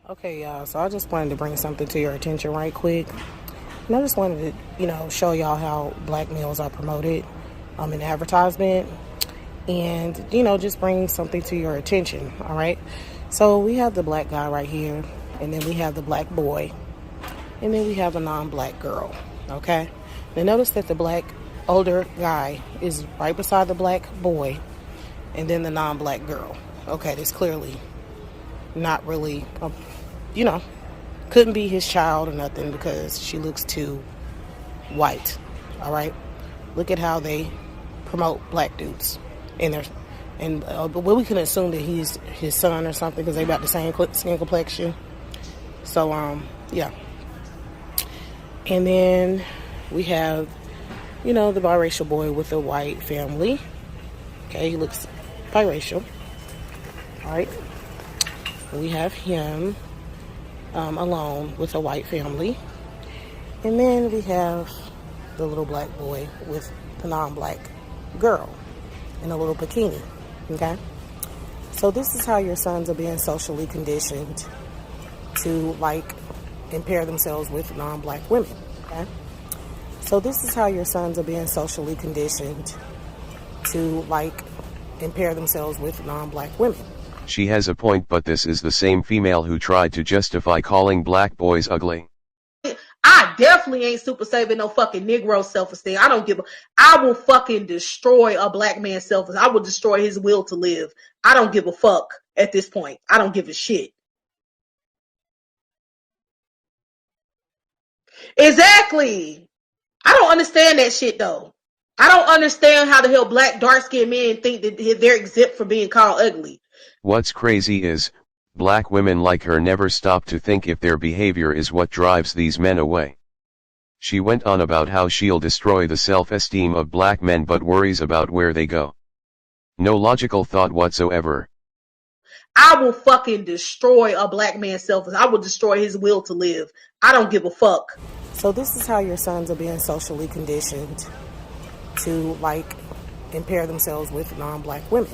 Okay, y'all, so I just wanted to bring something to your attention right quick. And I just wanted to, show y'all how black males are promoted in advertisement and, just bring something to your attention, all right? So we have the black guy right here, and then we have the black boy, and then we have a non-black girl, okay? Now notice that the black older guy is right beside the black boy, and then the non-black girl. Okay, this clearly not really, couldn't be his child or nothing because she looks too white. All right, look at how they promote black dudes in there, but we can assume that he's his son or something because they about the same skin complexion. So yeah, and then we have the biracial boy with a white family. Okay, he looks biracial. All right. We have him alone with a white family. And then we have the little black boy with the non-black girl in a little bikini. Okay? So this is how your sons are being socially conditioned to and pair themselves with non-black women. Okay? So this is how your sons are being socially conditioned to and pair themselves with non-black women. She has a point, but this is the same female who tried to justify calling black boys ugly. I definitely ain't super saving no fucking Negro self-esteem. I will fucking destroy a black man's self-esteem. I will destroy his will to live. I don't give a fuck at this point. I don't give a shit. Exactly. I don't understand that shit though. I don't understand how the hell black dark-skinned men think that they're exempt from being called ugly. What's crazy is, black women like her never stop to think if their behavior is what drives these men away. She went on about how she'll destroy the self-esteem of black men but worries about where they go. No logical thought whatsoever. I will fucking destroy a black man's self-esteem. I will destroy his will to live. I don't give a fuck. So this is how your sons are being socially conditioned to and pair themselves with non-black women.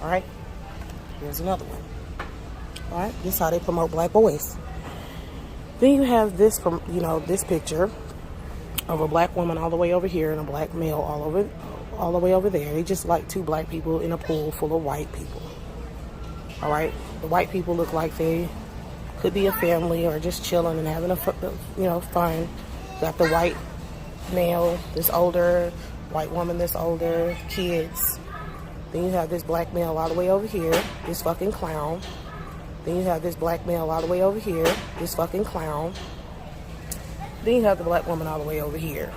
All right? Here's another one. All right, this is how they promote black boys. Then you have this this picture of a black woman all the way over here and a black male all the way over there. They just like two black people in a pool full of white people. All right, the white people look like they could be a family or just chilling and having fun. Got the white male that's older, white woman that's older, kids. Then you have this black male all the way over here, this fucking clown. Then you have this black male all the way over here, this fucking clown. Then you have the black woman all the way over here.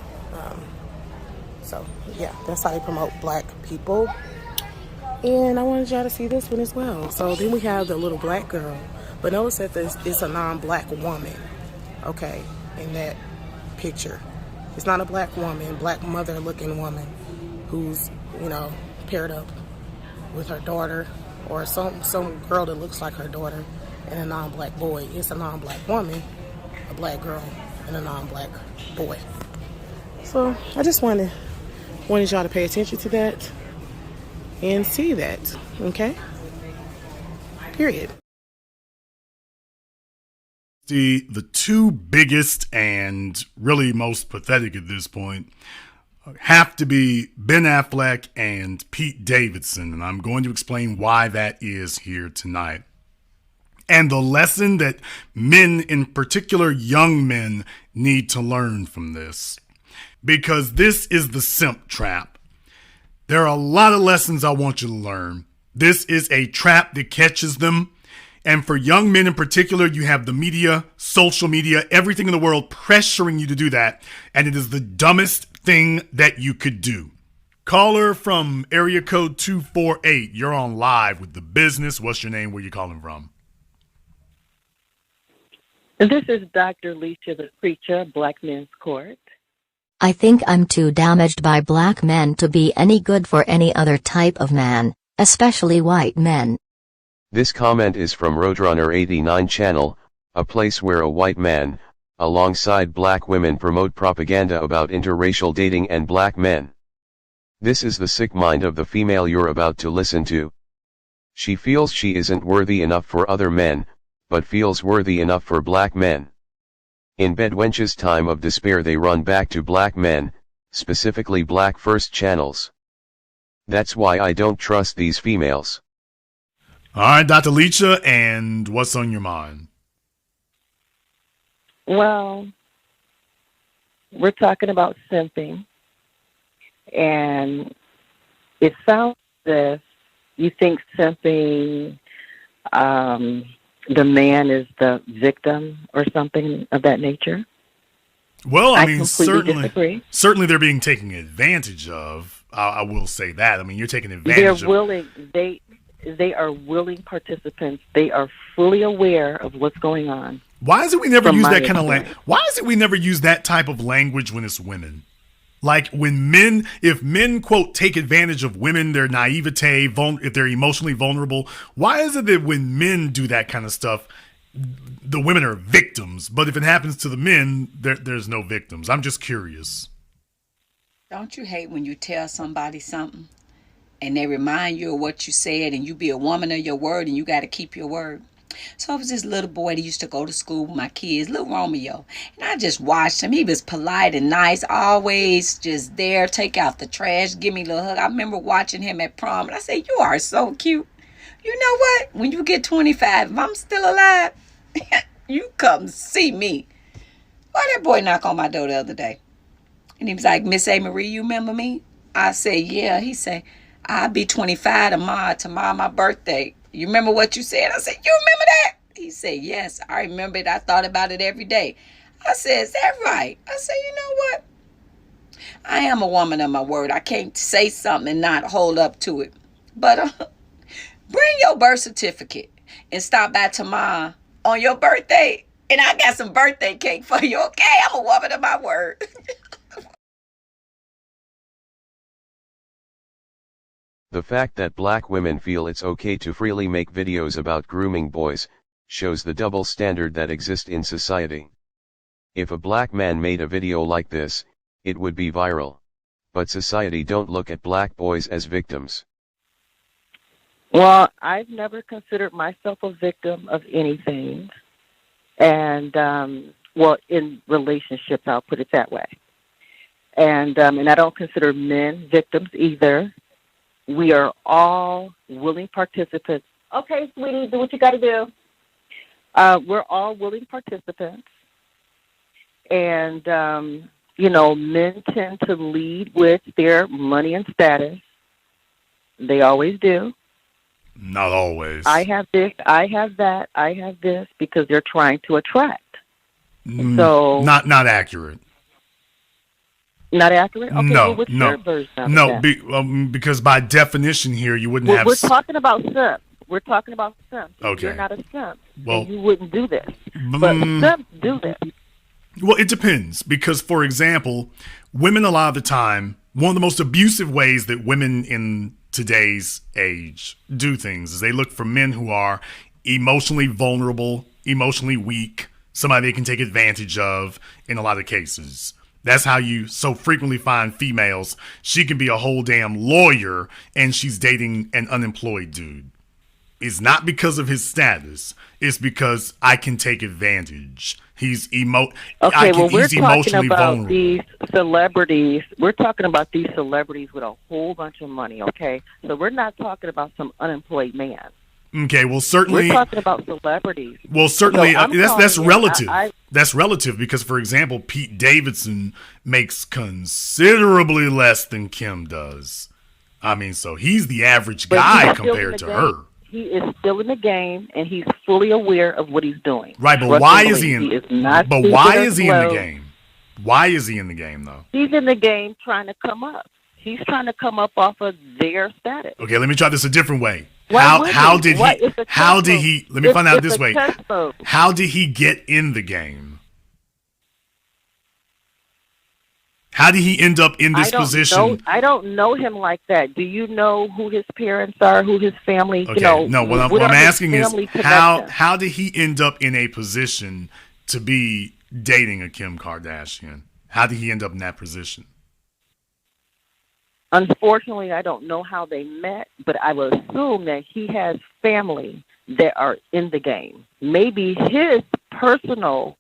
So, yeah, that's how they promote black people. And I wanted y'all to see this one as well. So then we have the little black girl. But notice that it's a non-black woman, okay, in that picture. It's not a black woman, black mother-looking woman who's, paired up with her daughter or some girl that looks like her daughter and a non-black boy. It's a non-black woman, a black girl, and a non-black boy. So I just wanted y'all to pay attention to that and see that, okay? Period. The two biggest and really most pathetic at this point have to be Ben Affleck and Pete Davidson, and I'm going to explain why that is here tonight. And the lesson that men, in particular young men, need to learn from this. Because this is the simp trap. There are a lot of lessons I want you to learn. This is a trap that catches them. And for young men in particular, you have the media, social media, everything in the world pressuring you to do that. And it is the dumbest thing that you could do. Caller from area code 248. You're on live with The Business. What's your name? Where you calling from? This is Dr. Leisha, the preacher, Black Men's Court. I think I'm too damaged by black men to be any good for any other type of man, especially white men. This comment is from Roadrunner 89 channel, a place where a white man, alongside black women, promote propaganda about interracial dating and black men. This is the sick mind of the female you're about to listen to. She feels she isn't worthy enough for other men, but feels worthy enough for black men. In bedwench's time of despair they run back to black men, specifically black first channels. That's why I don't trust these females. All right, Dr. Leacha, and what's on your mind? Well, we're talking about simping, and it sounds as if you think simping, the man is the victim or something of that nature. Well, I mean, completely disagree. certainly they're being taken advantage of. I will say that. I mean, you're taking advantage They're willing. They are willing participants. They are fully aware of what's going on. Why is it we never From use my that kind of experience. language? Why is it we never use that type of language when it's women? Like when men, if men, quote, take advantage of women, their naivete, if they're emotionally vulnerable, why is it that when men do that kind of stuff, the women are victims, but if it happens to the men, there's no victims? I'm just curious. Don't you hate when you tell somebody something and they remind you of what you said and you be a woman of your word and you got to keep your word? So it was this little boy that used to go to school with my kids, little Romeo. And I just watched him. He was polite and nice, always just there, take out the trash, give me a little hug. I remember watching him at prom, and I said, you are so cute. You know what? When you get 25, if I'm still alive, you come see me. Why that boy knock on my door the other day? And he was like, Miss A. Marie, you remember me? I said, yeah. He said, I'll be 25 tomorrow my birthday. You remember what you said? I said, you remember that? He said, yes, I remember it. I thought about it every day. I said, is that right? I said, you know what? I am a woman of my word. I can't say something and not hold up to it. But bring your birth certificate and stop by tomorrow on your birthday. And I got some birthday cake for you, okay? I'm a woman of my word. The fact that black women feel it's okay to freely make videos about grooming boys, shows the double standard that exists in society. If a black man made a video like this, it would be viral. But society don't look at black boys as victims. Well, I've never considered myself a victim of anything. And, well, in relationships, I'll put it that way. And I don't consider men victims either. We are all willing participants. Okay, sweetie, do what you got to do. We're all willing participants. And, men tend to lead with their money and status. They always do. Not always. I have this, I have that, I have this, because they're trying to attract. So not accurate. Not accurate? Okay, no, well, what's no, your version of no. that? Because by definition here, you wouldn't have. We're talking about simp. We're talking about simp. Okay. You're not a simp. Well, and you wouldn't do this. But simps do this. Well, it depends. Because, for example, women a lot of the time, one of the most abusive ways that women in today's age do things is they look for men who are emotionally vulnerable, emotionally weak, somebody they can take advantage of in a lot of cases. That's how you so frequently find females. She can be a whole damn lawyer and she's dating an unemployed dude. It's not because of his status. It's because I can take advantage. He's we're talking about these celebrities. We're talking about these celebrities with a whole bunch of money, okay? So we're not talking about some unemployed man. Okay, well, certainly. We're talking about celebrities. Well, certainly, So that's relative. That's relative because, for example, Pete Davidson makes considerably less than Kim does. I mean, so he's the average guy compared to her. He is still in the game, and he's fully aware of what he's doing. Right, but why is he in? But why is he in the game? Why is he in the game, though? He's in the game trying to come up. He's trying to come up off of their status. Okay, let me try this a different way. How did he? Let me find out this way. How did he get in the game? How did he end up in this position? I don't know him like that. Do you know who his parents are, who his family? Okay, no. What I'm asking is how did he end up in a position to be dating a Kim Kardashian? How did he end up in that position? Unfortunately, I don't know how they met, but I would assume that he has family that are in the game. Maybe his personal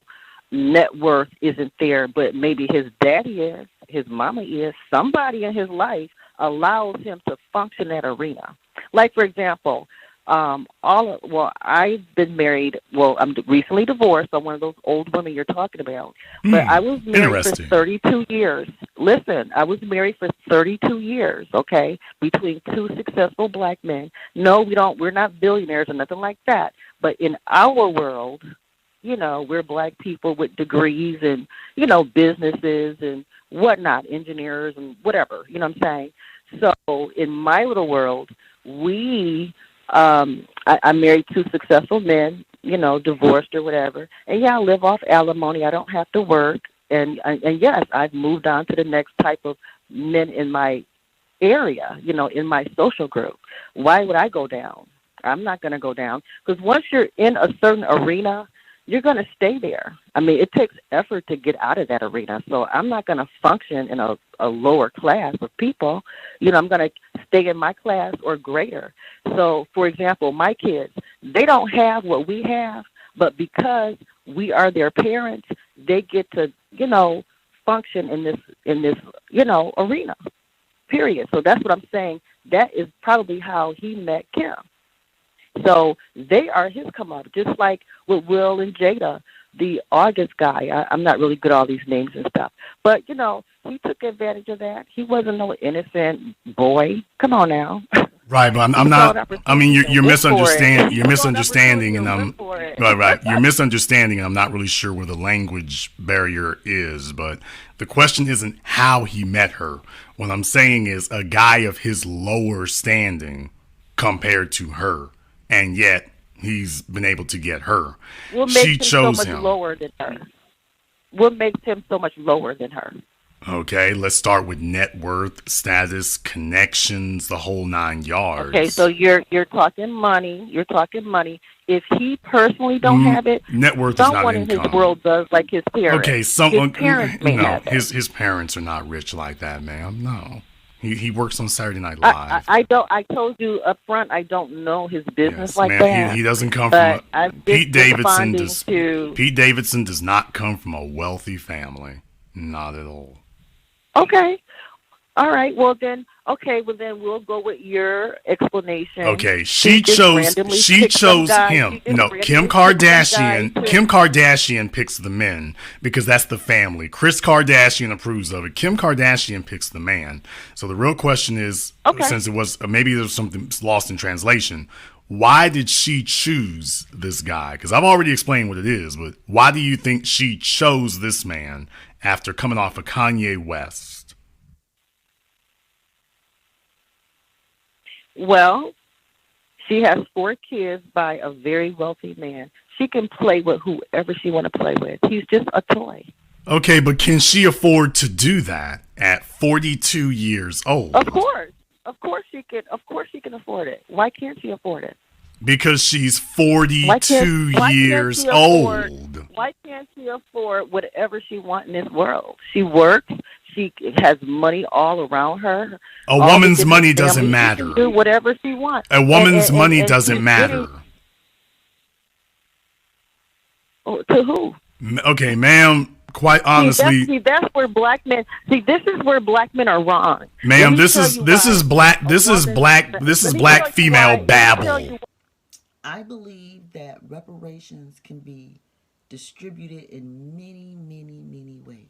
net worth isn't there, but maybe his daddy is, his mama is, somebody in his life allows him to function that arena. Like, for example, I've been married. Well, I'm recently divorced. I'm one of those old women you're talking about. But I was married for 32 years. Listen, I was married for 32 years. Okay, between two successful black men. No, we're not billionaires or nothing like that. But in our world, we're black people with degrees and businesses and whatnot, engineers and whatever. You know what I'm saying? So in my little world, I married two successful men, divorced or whatever. And I live off alimony. I don't have to work. And yes, I've moved on to the next type of men in my area, in my social group. Why would I go down? I'm not going to go down, because once you're in a certain arena, you're going to stay there. I mean, it takes effort to get out of that arena. So I'm not going to function in a lower class of people. I'm going to stay in my class or greater. So, for example, my kids, they don't have what we have, but because we are their parents, they get to, function in this arena, period. So that's what I'm saying. That is probably how he met Kim. So they are his come up, just like with Will and Jada, the August guy. I'm not really good at all these names and stuff. But, he took advantage of that. He wasn't no innocent boy. Come on now. Right, but I'm not. I mean, you're misunderstanding. You're misunderstanding, and I'm right. You're misunderstanding, and I'm not really sure where the language barrier is. But the question isn't how he met her. What I'm saying is a guy of his lower standing compared to her, and yet he's been able to get her. What makes him so much lower than her? What makes him so much lower than her? Okay, let's start with net worth, status, connections, the whole 9 yards. Okay, so you're talking money. You're talking money. If he personally don't have it, net worth is not income. Someone in his world does, like his parents. Okay, someone. His parents may have it. His parents are not rich like that, ma'am. No. He works on Saturday Night Live. I don't. I told you up front. I don't know his business like that. He doesn't come from Pete Davidson. Pete Davidson does not come from a wealthy family. Not at all. Okay. All right. Well then. Okay. Well then we'll go with your explanation. Okay. She chose him. No, Kim Kardashian. Kim Kardashian picks the men because that's the family. Kris Kardashian approves of it. Kim Kardashian picks the man. So the real question is, since it was maybe there's something lost in translation, why did she choose this guy? Because I've already explained what it is, but why do you think she chose this man after coming off of Kanye West? Well, she has 4 kids by a very wealthy man. She can play with whoever she want to play with. He's just a toy. Okay, but can she afford to do that at 42 years old? Of course she can. Of course she can afford it. Why can't she afford it? Because she's 42 years old. Why can't she afford whatever she wants in this world? She works. She has money all around her. A woman's money doesn't matter. She can do whatever she wants. A woman's money doesn't matter. To who? Okay, ma'am. Quite honestly, that's where black men. See, this is where black men are wrong. Ma'am, this is black female babble. I believe that reparations can be distributed in many, many, many ways.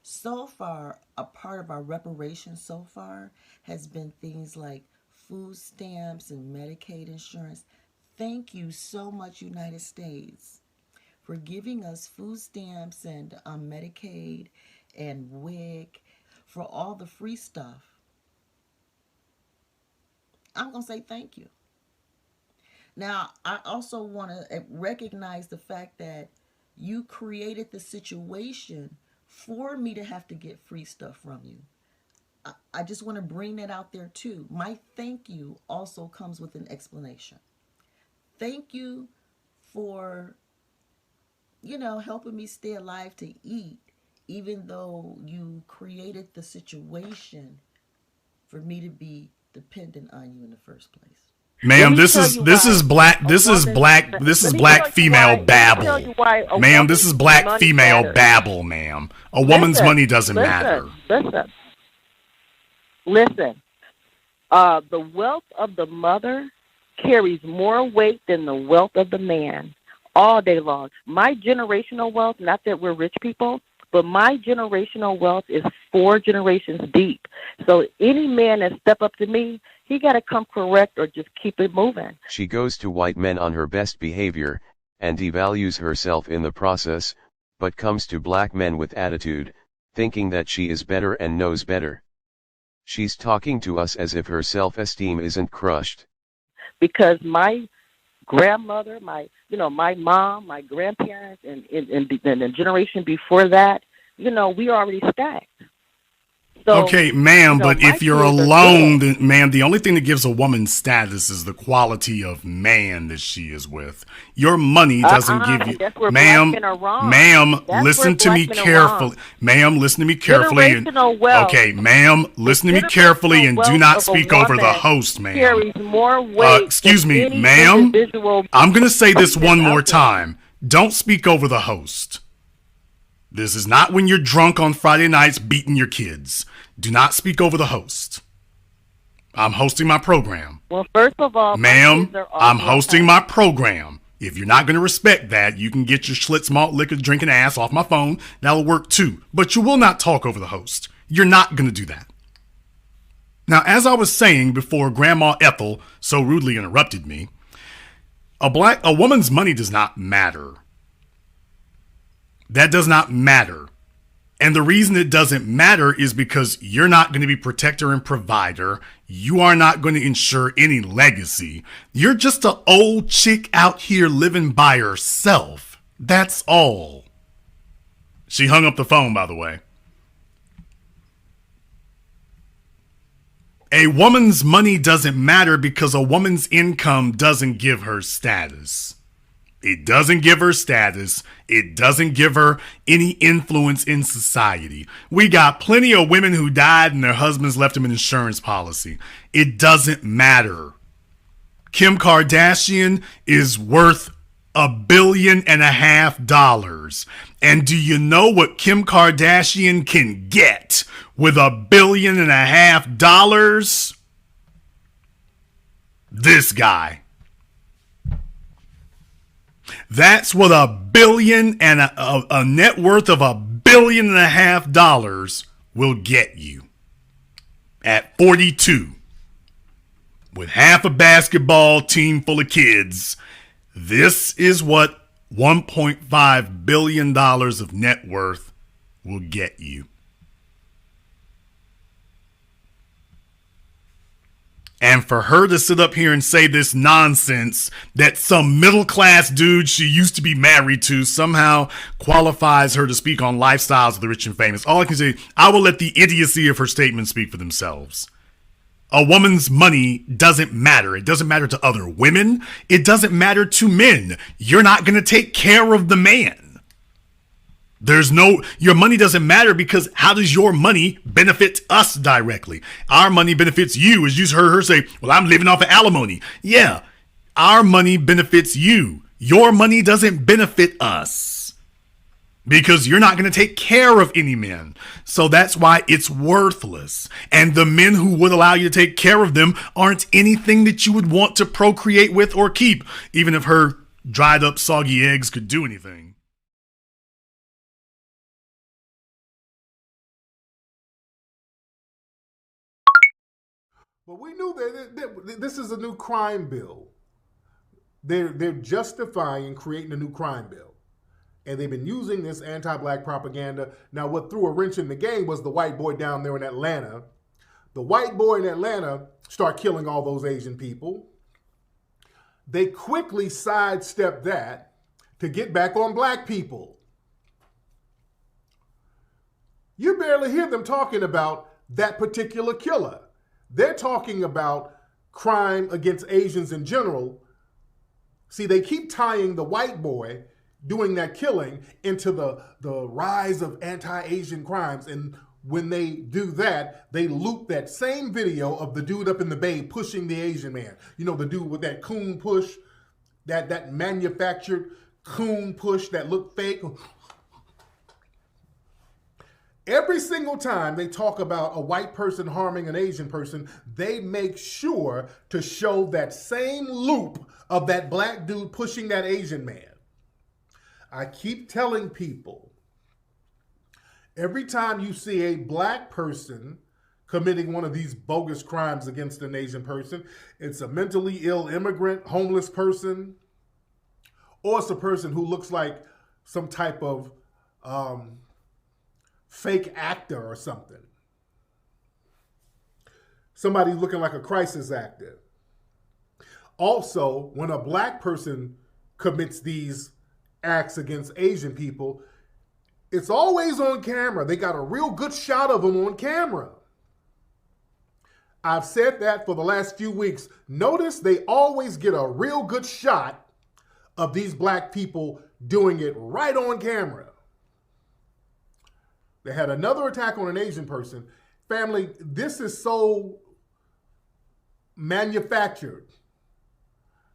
So far, a part of our reparations so far has been things like food stamps and Medicaid insurance. Thank you so much, United States, for giving us food stamps and Medicaid and WIC, for all the free stuff. I'm going to say thank you. Now, I also want to recognize the fact that you created the situation for me to have to get free stuff from you. I just want to bring that out there too. My thank you also comes with an explanation. Thank you for, helping me stay alive to eat, even though you created the situation for me to be dependent on you in the first place. Ma'am, this is black female babble. Ma'am, this is black female babble, ma'am. A woman's money doesn't matter. Listen. The wealth of the mother carries more weight than the wealth of the man all day long. My generational wealth, not that we're rich people, but my generational wealth is 4 generations deep. So any man that step up to me, he got to come correct or just keep it moving. She goes to white men on her best behavior, and devalues herself in the process, but comes to black men with attitude, thinking that she is better and knows better. She's talking to us as if her self-esteem isn't crushed. Because my grandmother, my mom, my grandparents, and the generation before that, we already stacked. So, okay, ma'am, but if you're alone, then, ma'am, the only thing that gives a woman status is the quality of man that she is with. Your money doesn't give you... Ma'am, listen to me carefully. Ma'am, listen to me carefully. Okay, ma'am, listen to me carefully and do not speak over the host, ma'am. Excuse me, ma'am. I'm going to say this one more time. Don't speak over the host. This is not when you're drunk on Friday nights beating your kids. Do not speak over the host. I'm hosting my program. Well, first of all, ma'am, I'm hosting my program. If you're not going to respect that, you can get your Schlitz malt liquor drinking ass off my phone. That'll work too. But you will not talk over the host. You're not going to do that. Now, as I was saying before Grandma Ethel so rudely interrupted me, a woman's money does not matter. That does not matter. And the reason it doesn't matter is because you're not going to be protector and provider. You are not going to ensure any legacy. You're just an old chick out here living by herself. That's all. She hung up the phone, by the way. A woman's money doesn't matter because a woman's income doesn't give her status. It doesn't give her status. It doesn't give her any influence in society. We got plenty of women who died and their husbands left them an insurance policy. It doesn't matter. Kim Kardashian is worth $1.5 billion. And do you know what Kim Kardashian can get with $1.5 billion? This guy. That's what $1 billion and a net worth of $1.5 billion will get you at 42. With half a basketball team full of kids, this is what $1.5 billion of net worth will get you. And for her to sit up here and say this nonsense that some middle-class dude she used to be married to somehow qualifies her to speak on lifestyles of the rich and famous. All I can say, I will let the idiocy of her statements speak for themselves. A woman's money doesn't matter. It doesn't matter to other women. It doesn't matter to men. You're not going to take care of the man. Your money doesn't matter because how does your money benefit us directly? Our money benefits you. As you heard her say, well, I'm living off of alimony. Yeah, our money benefits you. Your money doesn't benefit us because you're not going to take care of any men. So that's why it's worthless. And the men who would allow you to take care of them aren't anything that you would want to procreate with or keep, even if her dried up soggy eggs could do anything. But we knew that this is a new crime bill. They're justifying creating a new crime bill. And they've been using this anti-black propaganda. Now, what threw a wrench in the game was the white boy down there in Atlanta. The white boy in Atlanta started killing all those Asian people. They quickly sidestepped that to get back on black people. You barely hear them talking about that particular killer. They're talking about crime against Asians in general. See, they keep tying the white boy doing that killing into the rise of anti-Asian crimes. And when they do that, they loop that same video of the dude up in the bay pushing the Asian man. You know, the dude with that coon push, that manufactured coon push that looked fake. Every single time they talk about a white person harming an Asian person, they make sure to show that same loop of that black dude pushing that Asian man. I keep telling people, every time you see a black person committing one of these bogus crimes against an Asian person, it's a mentally ill immigrant, homeless person, or it's a person who looks like some type of fake actor or something. Somebody looking like a crisis actor. Also, when a black person commits these acts against Asian people, it's always on camera. They got a real good shot of them on camera. I've said that for the last few weeks. Notice they always get a real good shot of these black people doing it right on camera. They had another attack on an Asian person. Family, this is so manufactured.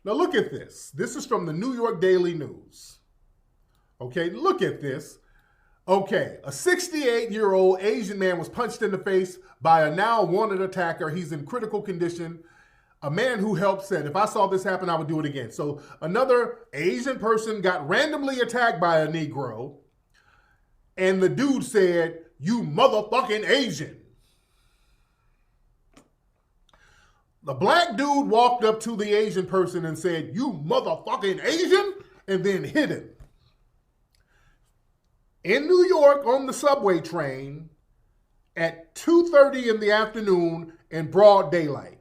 Now look at this. This is from the New York Daily News. Okay, look at this. Okay, a 68-year-old Asian man was punched in the face by a now wanted attacker. He's in critical condition. A man who helped said, if I saw this happen, I would do it again. So another Asian person got randomly attacked by a Negro. And the dude said, "You motherfucking Asian." The black dude walked up to the Asian person and said, "You motherfucking Asian," and then hit him. In New York on the subway train at 2:30 in the afternoon in broad daylight.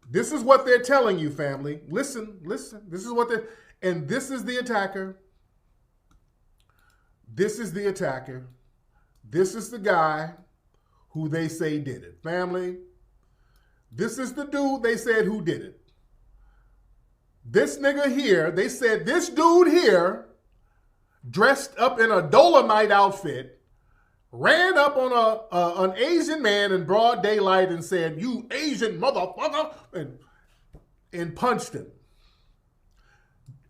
This is what they're telling you, family. Listen. This is what and this is the attacker. This is the attacker. This is the guy who they say did it. Family, this is the dude they said who did it. This nigga here, they said this dude here, dressed up in a Dolomite outfit, ran up on an Asian man in broad daylight and said, "You Asian motherfucker," and punched him.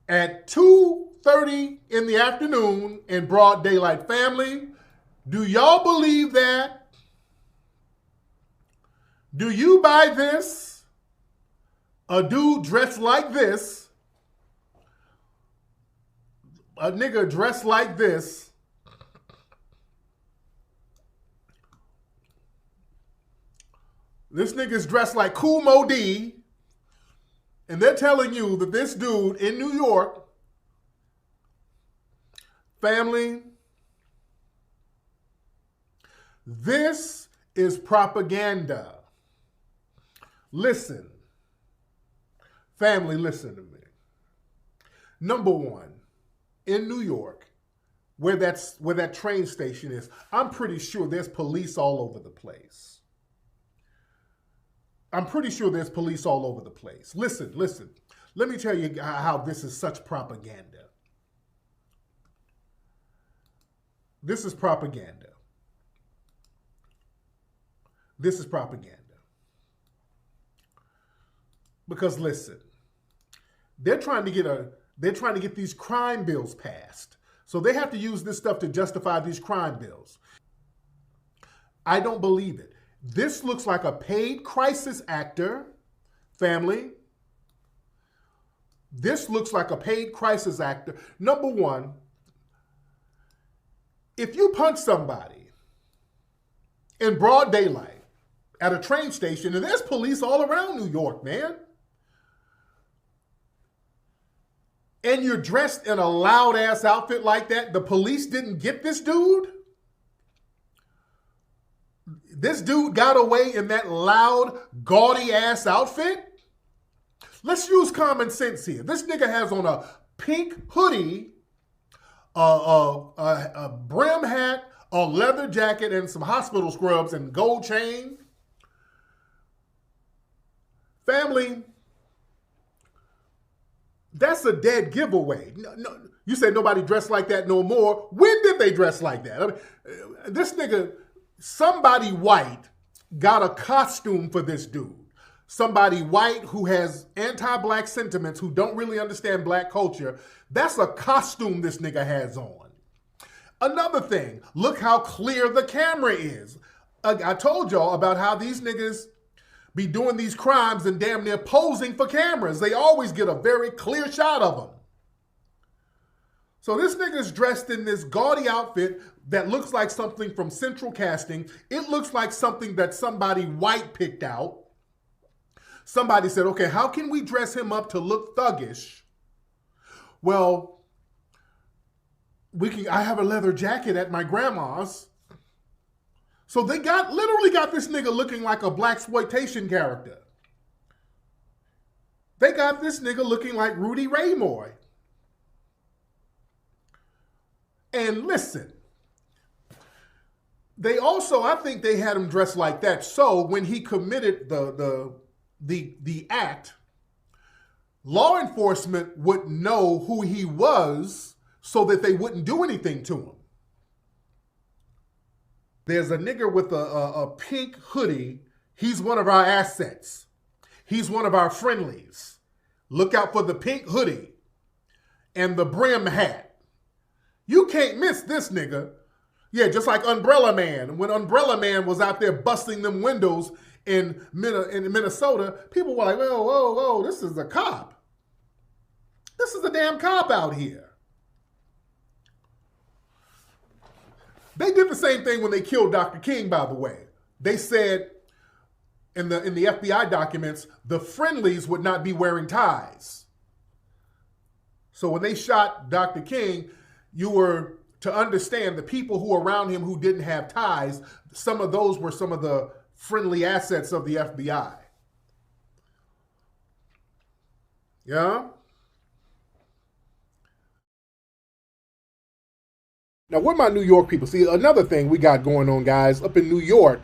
At 2:30 in the afternoon in broad daylight. Family, do y'all believe that? Do you buy this? A dude dressed like this, a nigga dressed like this, this nigga's dressed like Kool Moe Dee, and they're telling you that this dude in New York, family, this is propaganda. Listen. Family, listen to me. Number one, in New York, where that train station is, I'm pretty sure there's police all over the place. I'm pretty sure there's police all over the place. Listen. Let me tell you how this is such propaganda. This is propaganda. This is propaganda. Because listen, they're trying to get these crime bills passed. So they have to use this stuff to justify these crime bills. I don't believe it. This looks like a paid crisis actor, family. This looks like a paid crisis actor. Number one, if you punch somebody in broad daylight at a train station, and there's police all around New York, man, and you're dressed in a loud-ass outfit like that, the police didn't get this dude? This dude got away in that loud, gaudy-ass outfit? Let's use common sense here. This nigga has on a pink hoodie, a brim hat, a leather jacket, and some hospital scrubs and gold chain. Family, that's a dead giveaway. No, you say nobody dressed like that no more. When did they dress like that? I mean, this nigga, somebody white got a costume for this dude. Somebody white who has anti-black sentiments, who don't really understand black culture. That's a costume this nigga has on. Another thing, look how clear the camera is. I told y'all about how these niggas be doing these crimes and damn near posing for cameras. They always get a very clear shot of them. So this nigga's dressed in this gaudy outfit that looks like something from Central Casting. It looks like something that somebody white picked out. Somebody said, okay, how can we dress him up to look thuggish? Well, I have a leather jacket at my grandma's. So they literally got this nigga looking like a blaxploitation character. They got this nigga looking like Rudy Ray Moore. And listen, they also, I think they had him dressed like that so when he committed the act, law enforcement would know who he was so that they wouldn't do anything to him. There's a nigger with a pink hoodie. He's one of our assets. He's one of our friendlies. Look out for the pink hoodie and the brim hat. You can't miss this nigga. Yeah, just like Umbrella Man. When Umbrella Man was out there busting them windows in Minnesota, people were like, whoa, whoa, whoa, this is a cop. This is a damn cop out here. They did the same thing when they killed Dr. King, by the way. They said in the FBI documents, the friendlies would not be wearing ties. So when they shot Dr. King, you were to understand the people who were around him who didn't have ties, some of those were some of the friendly assets of the FBI. Yeah? Now, what my New York people? See, another thing we got going on, guys, up in New York,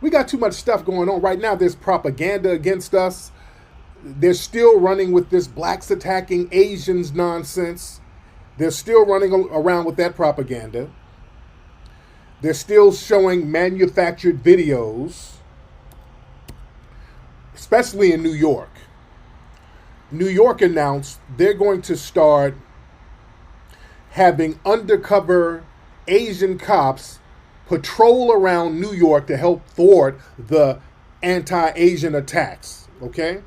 we got too much stuff going on. Right now, there's propaganda against us. They're still running with this blacks attacking Asians nonsense. They're still running around with that propaganda. They're still showing manufactured videos, especially in New York. New York announced they're going to start having undercover Asian cops patrol around New York to help thwart the anti-Asian attacks, okay?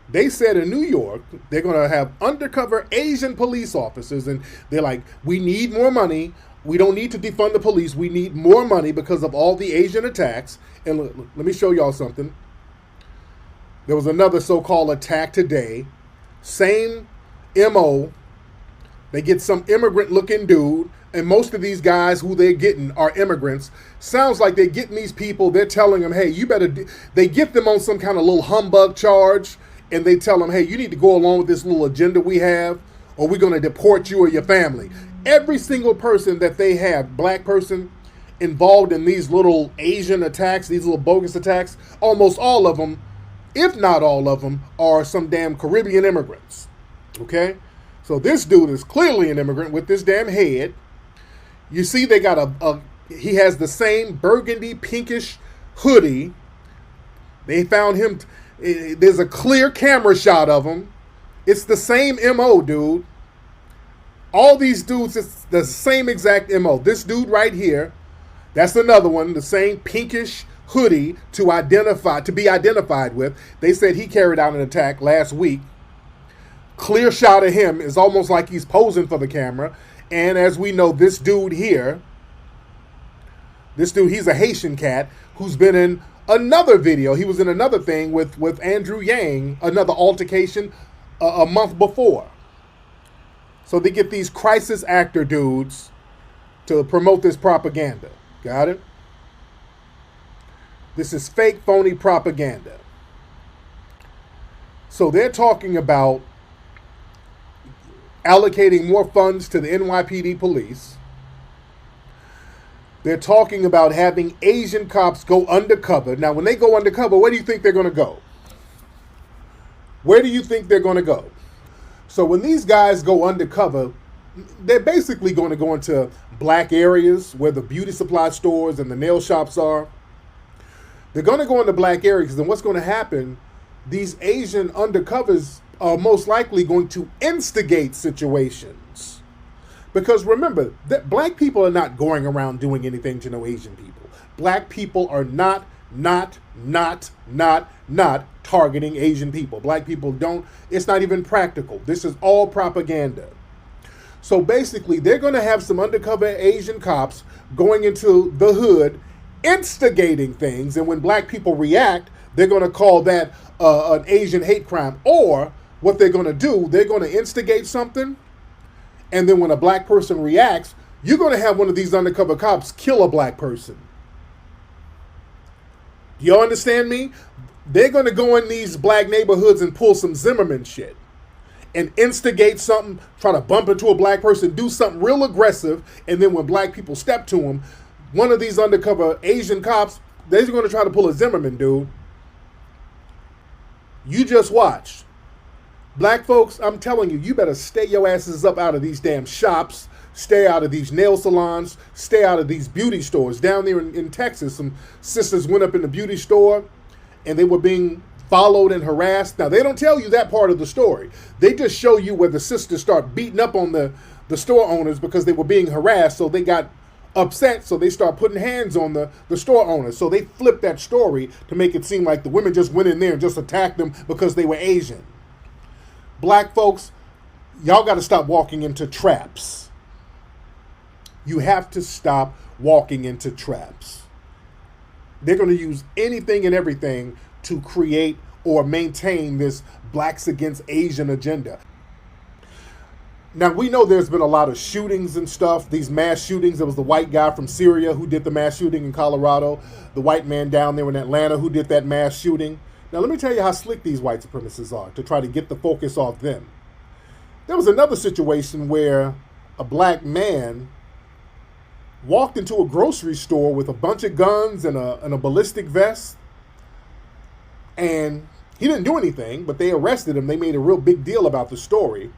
They said in New York, they're going to have undercover Asian police officers, and they're like, we need more money. We don't need to defund the police. We need more money because of all the Asian attacks. And let me show y'all something. There was another so-called attack today. Same MO. They get some immigrant-looking dude, and most of these guys who they're getting are immigrants. Sounds like they're getting these people, they're telling them, hey, you better... They get them on some kind of little humbug charge, and they tell them, hey, you need to go along with this little agenda we have, or we're going to deport you or your family. Every single person that they have, black person, involved in these little Asian attacks, these little bogus attacks, almost all of them, if not all of them, are some damn Caribbean immigrants. Okay? So this dude is clearly an immigrant with this damn head. You see they got he has the same burgundy pinkish hoodie. They found him... There's a clear camera shot of him. It's the same MO, dude. All these dudes, it's the same exact MO. This dude right here, that's another one, the same pinkish hoodie to be identified with. They said he carried out an attack last week. Clear shot of him is almost like he's posing for the camera. And as we know, this dude here, he's a Haitian cat who's been in another video. He was in another thing with Andrew Yang, another altercation a month before. So they get these crisis actor dudes to promote this propaganda. Got it? This is fake, phony propaganda. So they're talking about allocating more funds to the NYPD police. They're talking about having Asian cops go undercover. Now, when they go undercover, where do you think they're going to go? Where do you think they're going to go? So when these guys go undercover, they're basically going to go into black areas where the beauty supply stores and the nail shops are. They're going to go into black areas, and what's going to happen, these Asian undercovers are most likely going to instigate situations. Because remember, that black people are not going around doing anything to no Asian people. Black people are not targeting Asian people. Black people don't, it's not even practical. This is all propaganda. So basically, they're going to have some undercover Asian cops going into the hood, instigating things, and when black people react, they're going to call that an Asian hate crime. Or what they're going to do, they're going to instigate something, and then when a black person reacts, you're going to have one of these undercover cops kill a black person. Do you understand me? They're going to go in these black neighborhoods and pull some Zimmerman shit and instigate something, try to bump into a black person, do something real aggressive, and then when black people step to them, one of these undercover Asian cops, they're going to try to pull a Zimmerman, dude. You just watch. Black folks, I'm telling you, you better stay your asses up out of these damn shops, stay out of these nail salons, stay out of these beauty stores. Down there in Texas, some sisters went up in the beauty store, and they were being followed and harassed. Now, they don't tell you that part of the story. They just show you where the sisters start beating up on the store owners because they were being harassed, so they got upset, so they start putting hands on the store owners. So they flipped that story to make it seem like the women just went in there and just attacked them because they were Asian. Black folks, y'all got to stop walking into traps. You have to stop walking into traps. They're going to use anything and everything to create or maintain this blacks against Asian agenda. Now, we know there's been a lot of shootings and stuff, these mass shootings. There was the white guy from Syria who did the mass shooting in Colorado, the white man down there in Atlanta who did that mass shooting. Now, let me tell you how slick these white supremacists are to try to get the focus off them. There was another situation where a black man walked into a grocery store with a bunch of guns and a ballistic vest, and he didn't do anything, but they arrested him. They made a real big deal about the story.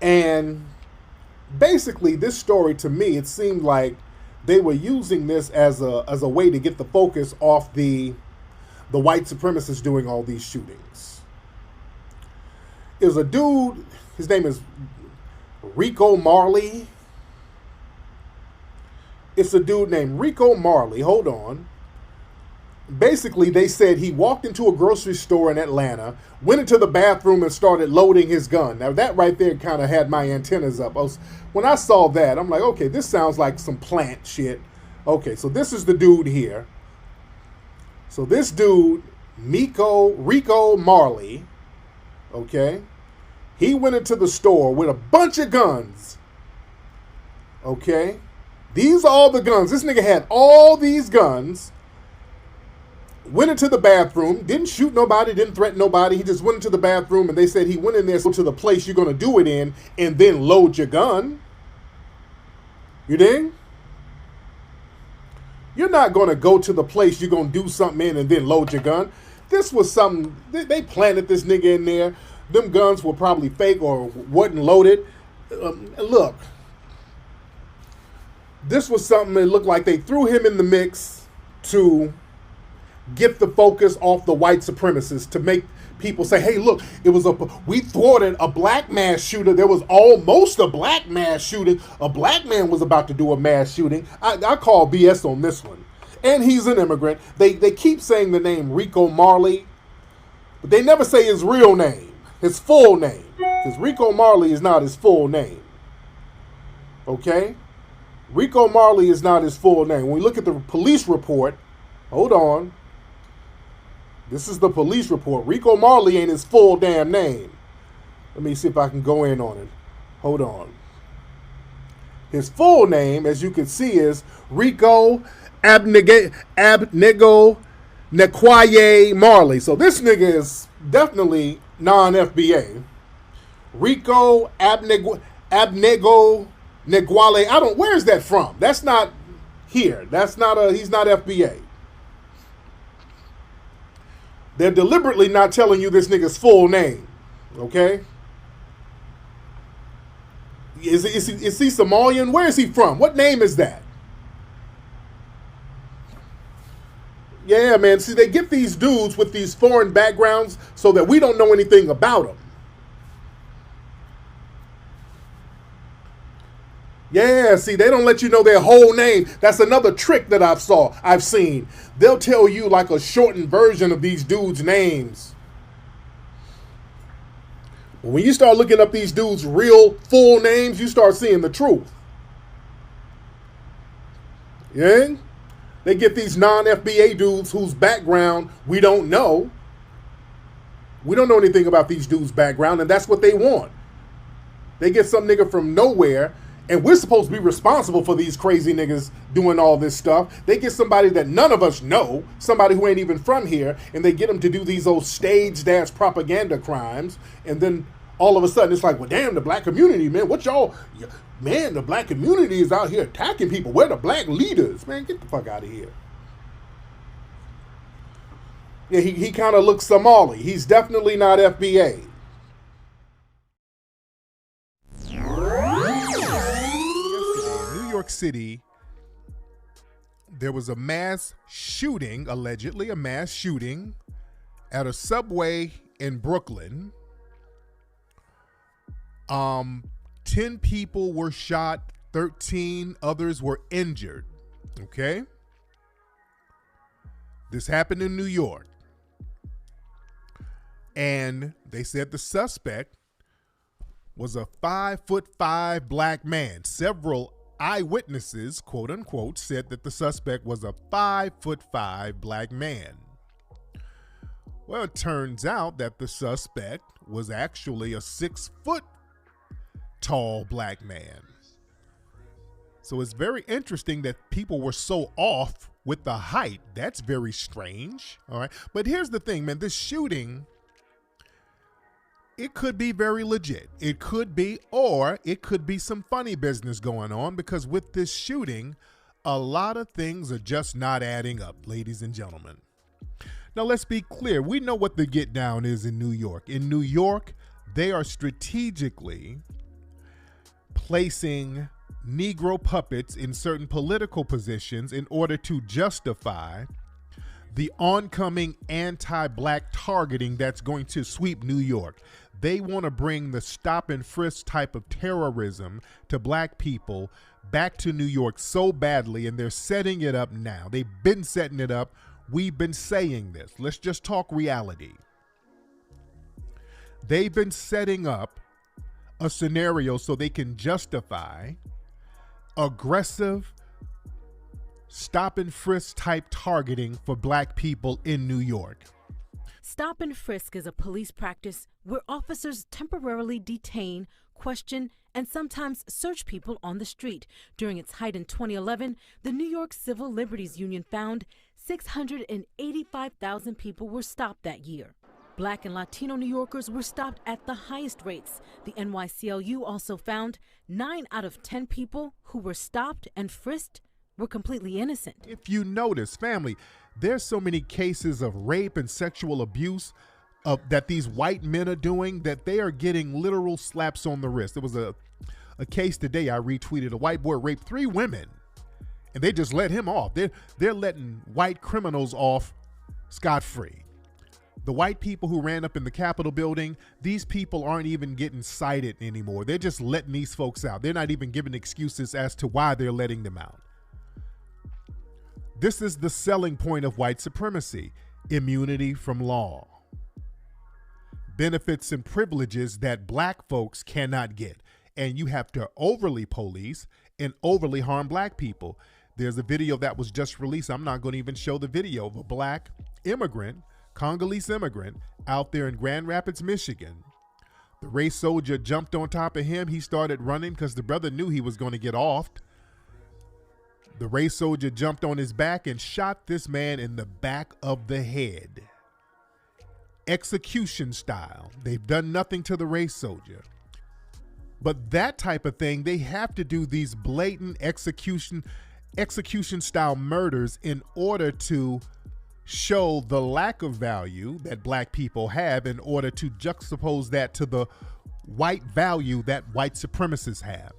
And basically, this story, to me, it seemed like they were using this as a way to get the focus off the white supremacists doing all these shootings. It was a dude, his name is Rico Marley. It's a dude named Rico Marley. Hold on. Basically, they said he walked into a grocery store in Atlanta, went into the bathroom and started loading his gun. Now, that right there kind of had my antennas up. When I saw that, I'm like, okay, this sounds like some plant shit. Okay, so this is the dude here. So this dude, Rico Marley, okay, he went into the store with a bunch of guns. Okay, these are all the guns. This nigga had all these guns. Went into the bathroom, didn't shoot nobody, didn't threaten nobody. He just went into the bathroom, and they said he went in there to the place you're going to do it in and then load your gun. You dig? You're not going to go to the place you're going to do something in and then load your gun. This was something, they planted this nigga in there. Them guns were probably fake or wasn't loaded. Look, this was something that looked like they threw him in the mix to get the focus off the white supremacists, to make people say, hey, look, we thwarted a black mass shooter. There was almost a black mass shooting. A black man was about to do a mass shooting. I call BS on this one. And he's an immigrant. They keep saying the name Rico Marley, but they never say his real name, his full name, because Rico Marley is not his full name. Okay? Rico Marley is not his full name. When we look at the police report, hold on. This is the police report. Rico Marley ain't his full damn name. Let me see if I can go in on it. Hold on. His full name, as you can see, is Rico Abnego Nekwaye Marley. So this nigga is definitely non-FBA. Rico Abnego Negwale. Where's that from? That's not here. He's not FBA. They're deliberately not telling you this nigga's full name. Okay? Is he Somalian? Where is he from? What name is that? Yeah, man. See, they get these dudes with these foreign backgrounds so that we don't know anything about them. Yeah, see, they don't let you know their whole name. That's another trick that I've seen. They'll tell you like a shortened version of these dudes' names. When you start looking up these dudes' real full names, you start seeing the truth. Yeah? They get these non-FBA dudes whose background we don't know. We don't know anything about these dudes' background, and that's what they want. They get some nigga from nowhere, and we're supposed to be responsible for these crazy niggas doing all this stuff. They get somebody that none of us know, somebody who ain't even from here, and they get them to do these old staged-ass propaganda crimes, and then all of a sudden it's like, well, damn, the black community, man, what y'all, man, the black community is out here attacking people. Where the black leaders? Man, get the fuck out of here. Yeah, he kind of looks Somali. He's definitely not FBA. New York City, there was a mass shooting, allegedly a mass shooting, at a subway in Brooklyn. 10 people were shot, 13 others were injured. Okay? This happened in New York. And they said the suspect was a 5'5" black man. Several eyewitnesses, quote unquote, said that the suspect was a 5'5" black man. Well, it turns out that the suspect was actually a 6 foot tall black man. So it's very interesting that people were so off with the height. That's very strange. All right. But here's the thing, man, this shooting, it could be very legit. It could be, or it could be some funny business going on, because with this shooting, a lot of things are just not adding up, ladies and gentlemen. Now, let's be clear. We know what the get down is in New York. In New York, they are strategically placing Negro puppets in certain political positions in order to justify the oncoming anti-black targeting that's going to sweep New York. They want to bring the stop and frisk type of terrorism to black people back to New York so badly, and they're setting it up now. They've been setting it up. We've been saying this. Let's just talk reality. They've been setting up a scenario so they can justify aggressive stop and frisk type targeting for black people in New York. Stop and frisk is a police practice where officers temporarily detain, question, and sometimes search people on the street. During its height in 2011, the New York Civil Liberties Union found 685,000 people were stopped that year. Black and Latino New Yorkers were stopped at the highest rates. The NYCLU also found 9 out of 10 people who were stopped and frisked were completely innocent. If you notice, family, there's so many cases of rape and sexual abuse that these white men are doing that they are getting literal slaps on the wrist. There was a case today I retweeted. A white boy raped 3 women, and they just let him off. They're letting white criminals off scot-free. The white people who ran up in the Capitol building, these people aren't even getting cited anymore. They're just letting these folks out. They're not even giving excuses as to why they're letting them out. This is the selling point of white supremacy: immunity from law, benefits and privileges that black folks cannot get. And you have to overly police and overly harm black people. There's a video that was just released. I'm not going to even show the video of a black immigrant, Congolese immigrant, out there in Grand Rapids, Michigan. The race soldier jumped on top of him. He started running because the brother knew he was going to get offed. The race soldier jumped on his back and shot this man in the back of the head. Execution style. They've done nothing to the race soldier. But that type of thing, they have to do these blatant execution style murders in order to show the lack of value that black people have, in order to juxtapose that to the white value that white supremacists have.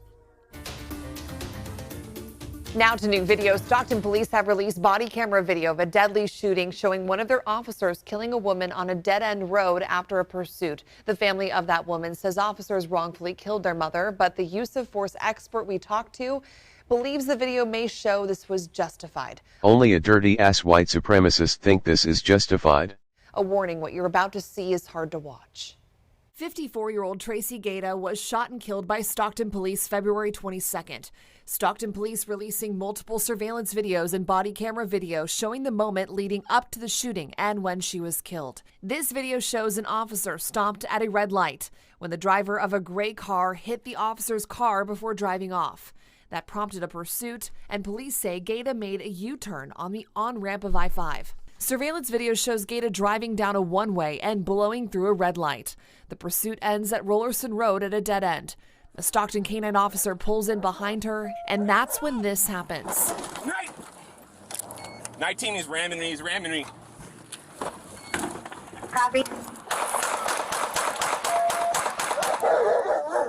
Now to new videos. Stockton police have released body camera video of a deadly shooting showing one of their officers killing a woman on a dead-end road after a pursuit. The family of that woman says officers wrongfully killed their mother, but the use of force expert we talked to believes the video may show this was justified. Only a dirty-ass white supremacist think this is justified. A warning, what you're about to see is hard to watch. 54-year-old Tracy Gaeta was shot and killed by Stockton police February 22nd. Stockton police releasing multiple surveillance videos and body camera video showing the moment leading up to the shooting and when she was killed. This video shows an officer stopped at a red light when the driver of a gray car hit the officer's car before driving off. That prompted a pursuit, and police say Gaeta made a U-turn on the on-ramp of I-5. Surveillance video shows Gaeta driving down a one-way and blowing through a red light. The pursuit ends at Rollerson Road at a dead end. A Stockton canine officer pulls in behind her, and that's when this happens. 19 is ramming me, he's ramming me. Copy.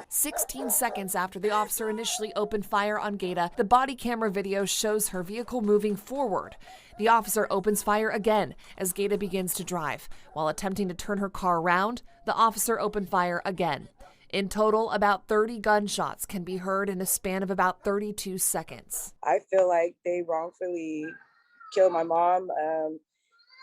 16 seconds after the officer initially opened fire on Gaeta, the body camera video shows her vehicle moving forward. The officer opens fire again as Gaeta begins to drive. While attempting to turn her car around, the officer opened fire again. In total, about 30 gunshots can be heard in a span of about 32 seconds. I feel like they wrongfully killed my mom.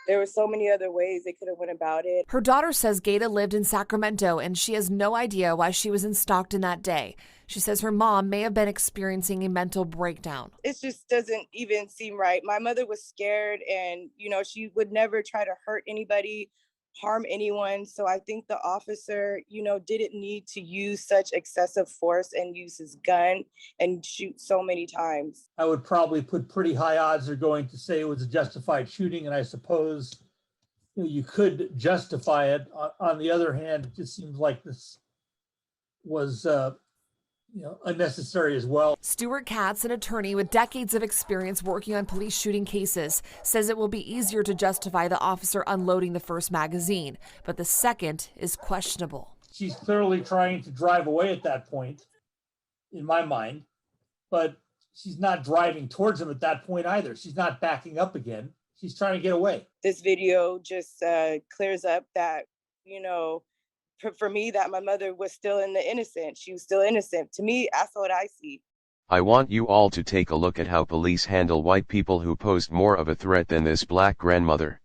There were so many other ways they could have went about it. Her daughter says Gaeta lived in Sacramento and she has no idea why she was in Stockton that day. She says her mom may have been experiencing a mental breakdown. It just doesn't even seem right. My mother was scared and, she would never try to hurt anybody, harm anyone. So I think the officer, didn't need to use such excessive force and use his gun and shoot so many times. I would probably put pretty high odds they're going to say it was a justified shooting. And I suppose you could justify it. On the other hand, it just seems like this was unnecessary as well. Stuart Katz, an attorney with decades of experience working on police shooting cases, says it will be easier to justify the officer unloading the first magazine, but the second is questionable. She's clearly trying to drive away at that point, in my mind, but she's not driving towards him at that point either. She's not backing up again. She's trying to get away. This video just clears up that, for me, that my mother was still innocent. She was still innocent. To me, that's what I see. I want you all to take a look at how police handle white people who posed more of a threat than this black grandmother.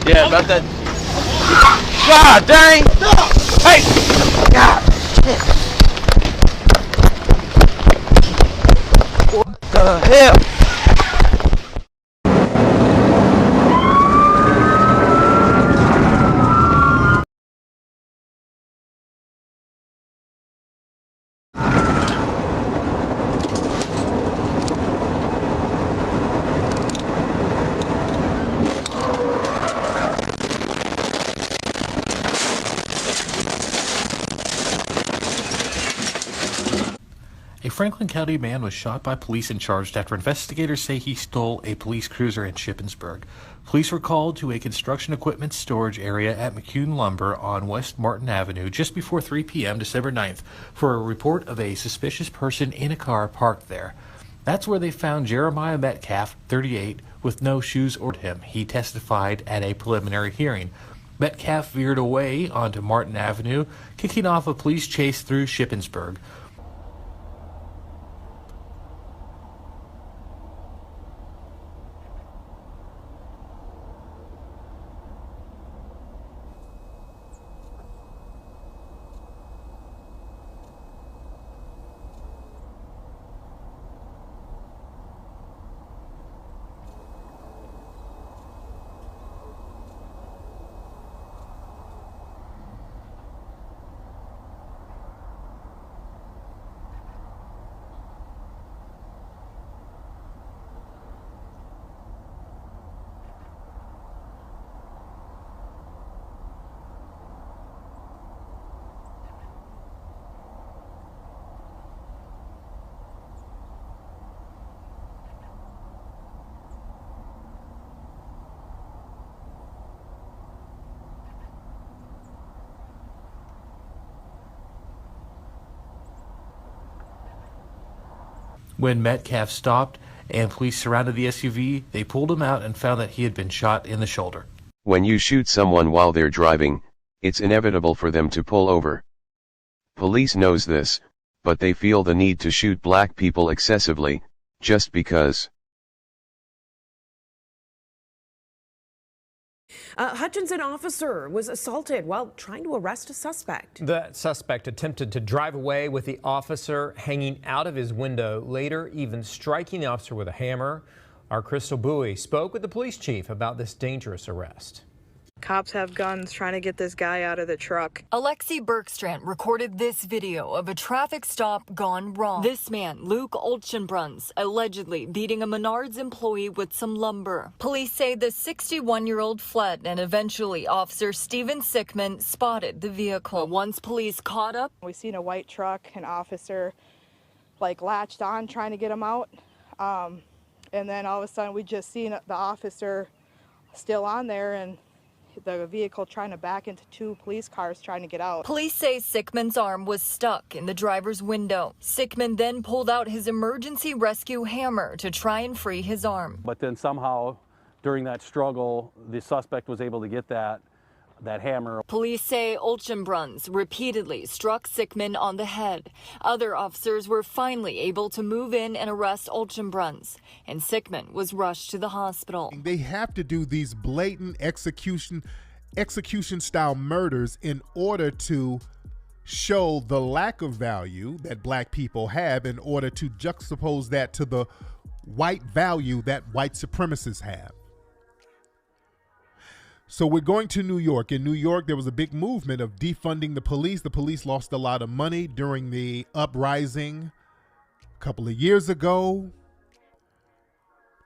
Yeah, about that. God dang! Hey! God! What the hell? A Franklin County man was shot by police and charged after investigators say he stole a police cruiser in Shippensburg. Police were called to a construction equipment storage area at McCune Lumber on West Martin Avenue just before 3 p.m. December 9th for a report of a suspicious person in a car parked there. That's where they found Jeremiah Metcalf, 38, with no shoes or him. He testified at a preliminary hearing. Metcalf veered away onto Martin Avenue, kicking off a police chase through Shippensburg. When Metcalf stopped and police surrounded the SUV, they pulled him out and found that he had been shot in the shoulder. When you shoot someone while they're driving, it's inevitable for them to pull over. Police knows this, but they feel the need to shoot black people excessively, just because. A Hutchinson officer was assaulted while trying to arrest a suspect. The suspect attempted to drive away with the officer hanging out of his window, later even striking the officer with a hammer. Our Crystal Bowie spoke with the police chief about this dangerous arrest. Cops have guns trying to get this guy out of the truck. Alexi Bergstrand recorded this video of a traffic stop gone wrong. This man, Luke Olchenbruns, allegedly beating a Menards employee with some lumber. Police say the 61-year-old fled, and eventually Officer Steven Sickman spotted the vehicle. Once police caught up, We seen a white truck, an officer latched on trying to get him out. And then all of a sudden we just seen the officer still on there and the vehicle trying to back into two police cars trying to get out. Police say Sickman's arm was stuck in the driver's window. Sickman then pulled out his emergency rescue hammer to try and free his arm. But then somehow during that struggle, the suspect was able to get that hammer. Police say Olchenbruns repeatedly struck Sickman on the head. Other officers were finally able to move in and arrest Olchenbruns, and Sickman was rushed to the hospital. They have to do these blatant execution style murders in order to show the lack of value that black people have, in order to juxtapose that to the white value that white supremacists have. So we're going to New York. In New York, there was a big movement of defunding the police. The police lost a lot of money during the uprising a couple of years ago.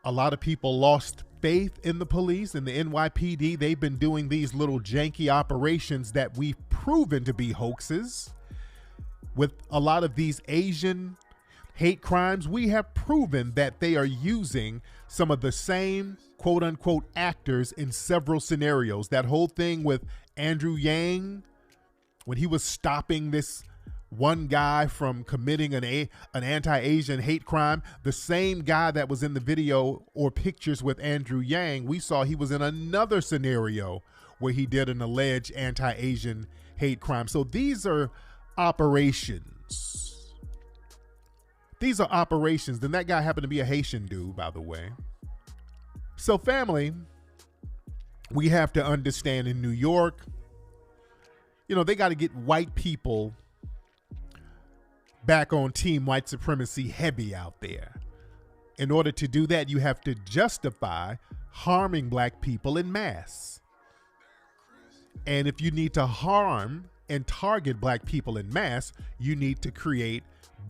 A lot of people lost faith in the police and the NYPD. They've been doing these little janky operations that we've proven to be hoaxes. With a lot of these Asian hate crimes, we have proven that they are using some of the same quote unquote actors in several scenarios. That whole thing with Andrew Yang, when he was stopping this one guy from committing an anti-Asian hate crime, the same guy that was in the video or pictures with Andrew Yang, we saw he was in another scenario where he did an alleged anti-Asian hate crime. So these are operations. These are operations. Then that guy happened to be a Haitian dude, by the way. So family, we have to understand in New York, they got to get white people back on team white supremacy heavy out there. In order to do that, you have to justify harming black people in mass. And if you need to harm and target black people in mass, you need to create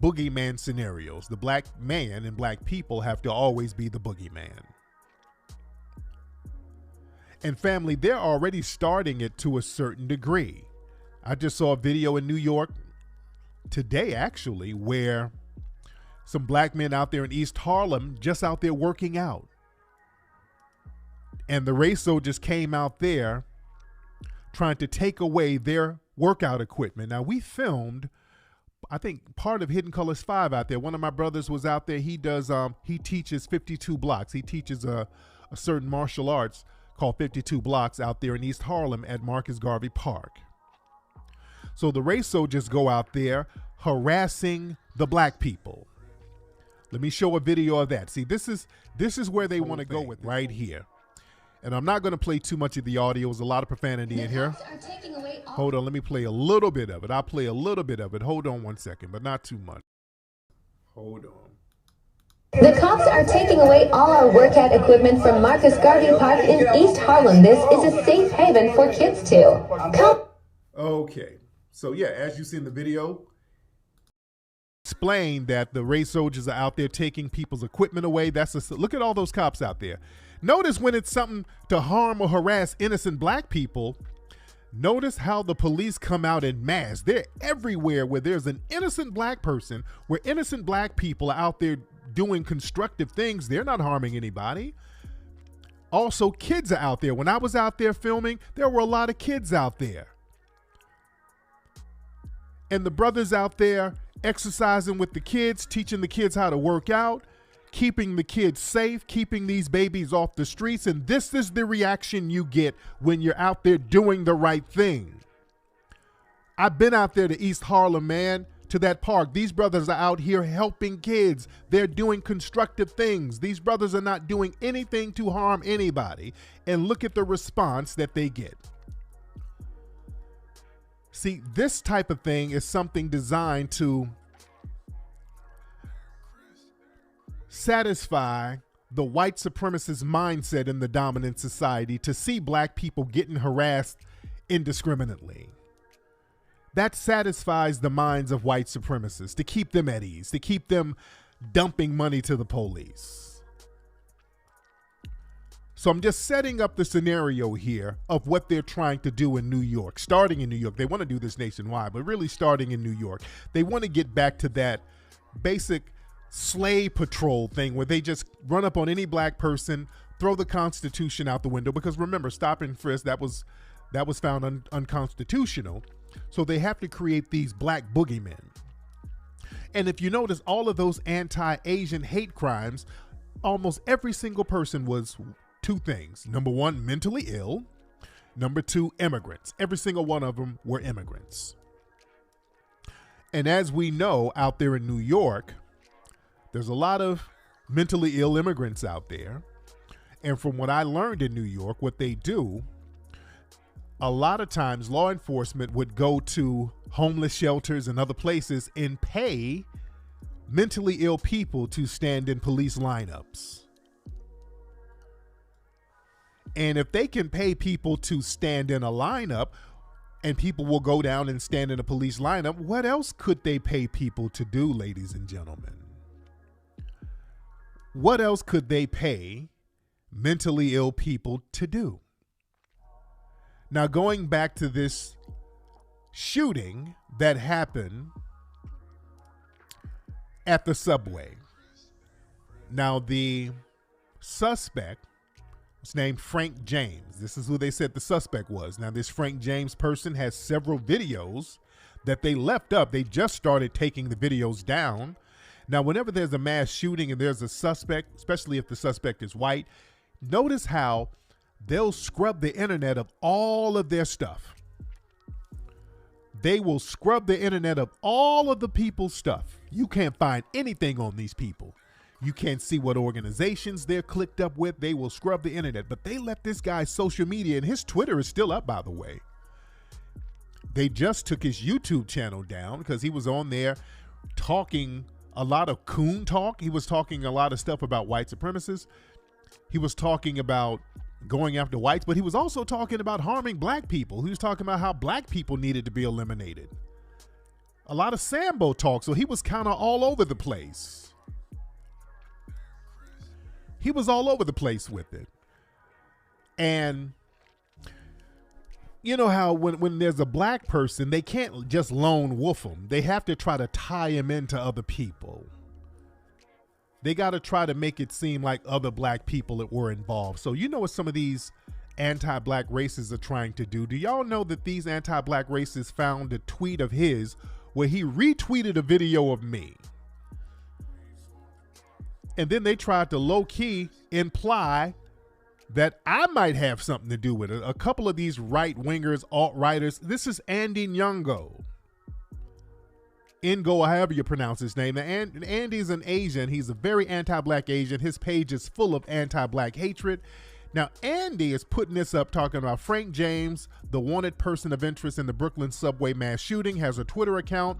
boogeyman scenarios. The black man and black people have to always be the boogeyman. And family, they're already starting it to a certain degree. I just saw a video in New York today, actually, where some black men out there in East Harlem just out there working out. And the race soldiers came out there trying to take away their workout equipment. Now, we filmed, I think, part of Hidden Colors 5 out there. One of my brothers was out there. He teaches 52 blocks. He teaches a certain martial arts called 52 blocks out there in East Harlem at Marcus Garvey Park. So the race soldiers go out there harassing the black people. Let me show a video of that. See, this is where they want to go with right here. And I'm not going to play too much of the audio. There's a lot of profanity in here. Hold on, let me play a little bit of it. I'll play a little bit of it. Hold on one second, but not too much. Hold on. The cops are taking away all our workout equipment from Marcus Garvey Park in East Harlem. This is a safe haven for kids too. Okay, so yeah, as you see in the video, explain that the race soldiers are out there taking people's equipment away. Look at all those cops out there. Notice when it's something to harm or harass innocent black people, notice how the police come out en masse. They're everywhere where there's an innocent black person, where innocent black people are out there doing constructive things. They're not harming anybody. Also, kids are out there. When I was out there filming, there were a lot of kids out there. And the brothers out there exercising with the kids, teaching the kids how to work out, keeping the kids safe, keeping these babies off the streets. And this is the reaction you get when you're out there doing the right thing. I've been out there to East Harlem, man, to that park. These brothers are out here helping kids. They're doing constructive things. These brothers are not doing anything to harm anybody. And look at the response that they get. See, this type of thing is something designed to satisfy the white supremacist mindset in the dominant society to see black people getting harassed indiscriminately. That satisfies the minds of white supremacists to keep them at ease, to keep them dumping money to the police. So I'm just setting up the scenario here of what they're trying to do in New York, starting in New York. They want to do this nationwide, but really starting in New York. They want to get back to that basic slave patrol thing where they just run up on any black person, throw the Constitution out the window, because remember, stop and frisk, that was found unconstitutional. So they have to create these black boogeymen. And if you notice, all of those anti-Asian hate crimes, almost every single person was two things. Number one, mentally ill. Number two, immigrants. Every single one of them were immigrants. And as we know, out there in New York, there's a lot of mentally ill immigrants out there. And from what I learned in New York, what they do, a lot of times law enforcement would go to homeless shelters and other places and pay mentally ill people to stand in police lineups. And if they can pay people to stand in a lineup and people will go down and stand in a police lineup, what else could they pay people to do, ladies and gentlemen? What else could they pay mentally ill people to do? Now, going back to this shooting that happened at the subway. Now, the suspect was named Frank James. This is who they said the suspect was. Now, this Frank James person has several videos that they left up. They just started taking the videos down. Now, whenever there's a mass shooting and there's a suspect, especially if the suspect is white, notice how they'll scrub the internet of all of their stuff. They will scrub the internet of all of the people's stuff. You can't find anything on these people. You can't see what organizations they're clicked up with. They will scrub the internet. But they let this guy's social media, and his Twitter is still up, by the way. They just took his YouTube channel down because he was on there talking a lot of coon talk. He was talking a lot of stuff about white supremacists. He was talking about going after whites, but he was also talking about harming black people. He was talking about how black people needed to be eliminated. A lot of Sambo talk, so he was kind of all over the place. He was all over the place with it. And you know how when there's a black person, they can't just lone wolf them. They have to try to tie him into other people. They got to try to make it seem like other black people that were involved. So you know what some of these anti-black racists are trying to do? Do y'all know that these anti-black racists found a tweet of his where he retweeted a video of me? And then they tried to low-key imply that I might have something to do with it. A couple of these right-wingers, alt-righters. This is Andy Nyong'o. Ngo, however you pronounce his name. And Andy's an Asian. He's a very anti-black Asian. His page is full of anti-black hatred. Now, Andy is putting this up talking about Frank James, the wanted person of interest in the Brooklyn subway mass shooting, has a Twitter account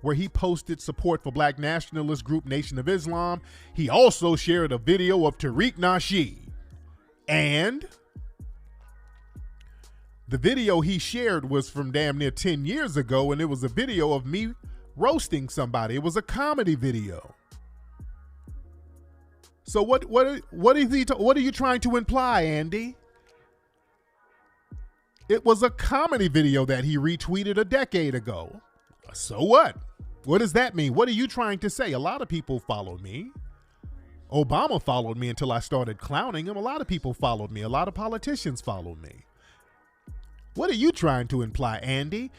where he posted support for black nationalist group Nation of Islam. He also shared a video of Tariq Nasheed. And the video he shared was from damn near 10 years ago, and it was a video of me roasting somebody. It was a comedy video. So what are you trying to imply, Andy? It was a comedy video that he retweeted a decade ago. So what? What does that mean? What are you trying to say? A lot of people follow me. Obama followed me until I started clowning him. A lot of people followed me. A lot of politicians followed me. What are you trying to imply, Andy?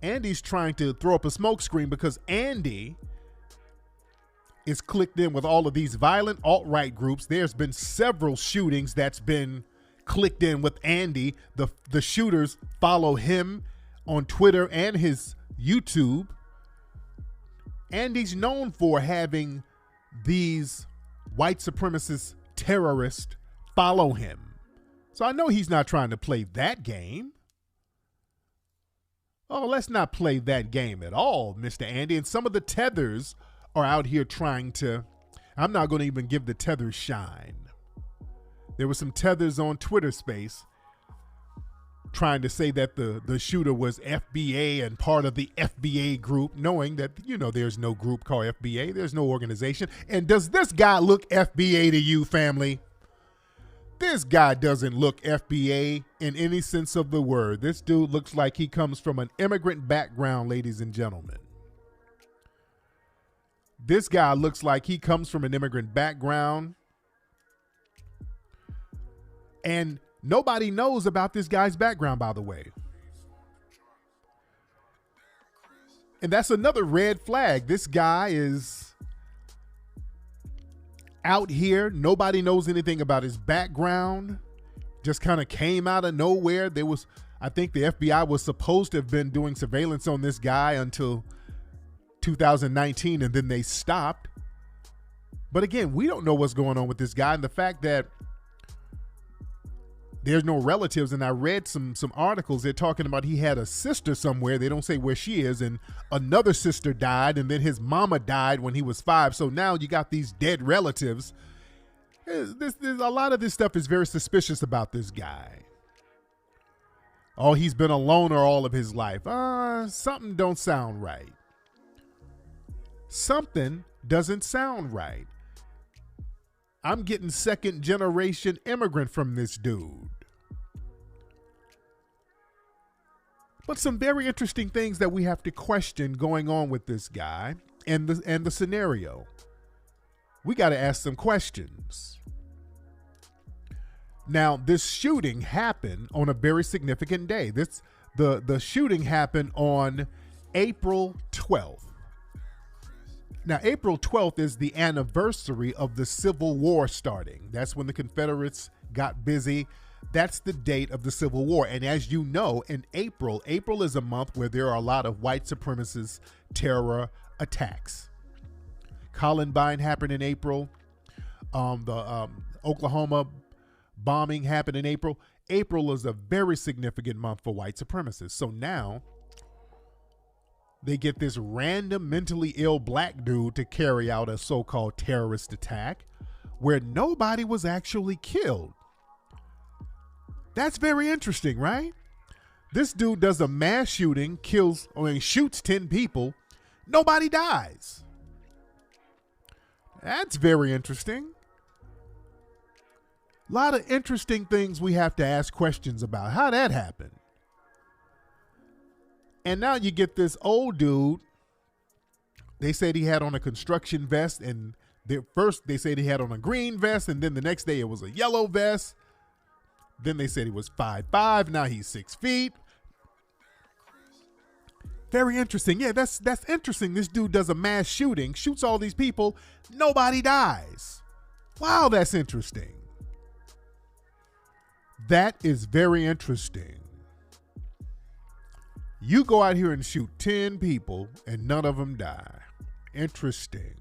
Andy's trying to throw up a smokescreen because Andy is clicked in with all of these violent alt-right groups. There's been several shootings that's been clicked in with Andy. The shooters follow him on Twitter and his YouTube. Andy's known for having these white supremacist terrorists follow him. So I know he's not trying to play that game. Oh, let's not play that game at all, Mr. Andy. And some of the tethers are out here trying to, I'm not going to even give the tethers shine. There were some tethers on Twitter Space trying to say that the shooter was FBA and part of the FBA group, knowing that, there's no group called FBA. There's no organization. And does this guy look FBA to you, family? This guy doesn't look FBA in any sense of the word. This dude looks like he comes from an immigrant background, ladies and gentlemen. This guy looks like he comes from an immigrant background. And nobody knows about this guy's background, by the way. And that's another red flag. This guy is out here. Nobody knows anything about his background. Just kind of came out of nowhere. I think the FBI was supposed to have been doing surveillance on this guy until 2019, and then they stopped. But again, we don't know what's going on with this guy. And the fact that there's no relatives, and I read some articles, they're talking about he had a sister somewhere. They don't say where she is, and another sister died, and then his mama died when he was 5. So now you got these dead relatives. There's a lot of this stuff is very suspicious about this guy. Oh, he's been a loner all of his life. Something don't sound right. Something doesn't sound right. I'm getting second generation immigrant from this dude. But some very interesting things that we have to question going on with this guy and the scenario. We got to ask some questions. Now, this shooting happened on a very significant day. The shooting happened on April 12th. Now, April 12th is the anniversary of the Civil War starting. That's when the Confederates got busy. That's the date of the Civil War. And as you know, in April is a month where there are a lot of white supremacist terror attacks. Columbine happened in April. The Oklahoma bombing happened in April. April is a very significant month for white supremacists. So now they get this random mentally ill black dude to carry out a so-called terrorist attack where nobody was actually killed. That's very interesting, right? This dude does a mass shooting, shoots 10 people. Nobody dies. That's very interesting. A lot of interesting things we have to ask questions about. How that happened? And now you get this old dude. They said he had on a construction vest, and first they said he had on a green vest, and then the next day it was a yellow vest. Then they said he was 5'5". Now he's 6 feet. Very interesting. Yeah, that's interesting. This dude does a mass shooting, shoots all these people, nobody dies. Wow, that's interesting. That is very interesting. You go out here and shoot 10 people and none of them die. Interesting.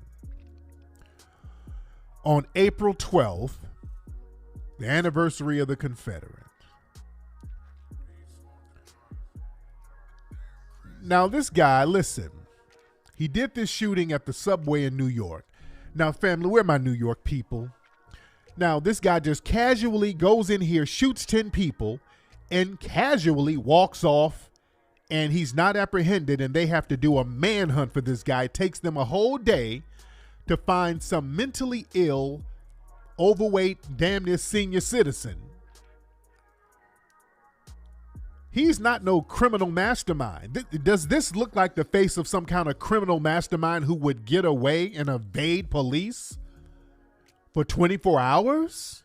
On April 12th, the anniversary of the Confederates. Now this guy, listen, he did this shooting at the subway in New York. Now family, where are my New York people? Now this guy just casually goes in here, shoots 10 people, and casually walks off, and he's not apprehended, and they have to do a manhunt for this guy. It takes them a whole day to find some mentally ill, overweight, damn near senior citizen. He's not no criminal mastermind. Does this look like the face of some kind of criminal mastermind who would get away and evade police for 24 hours?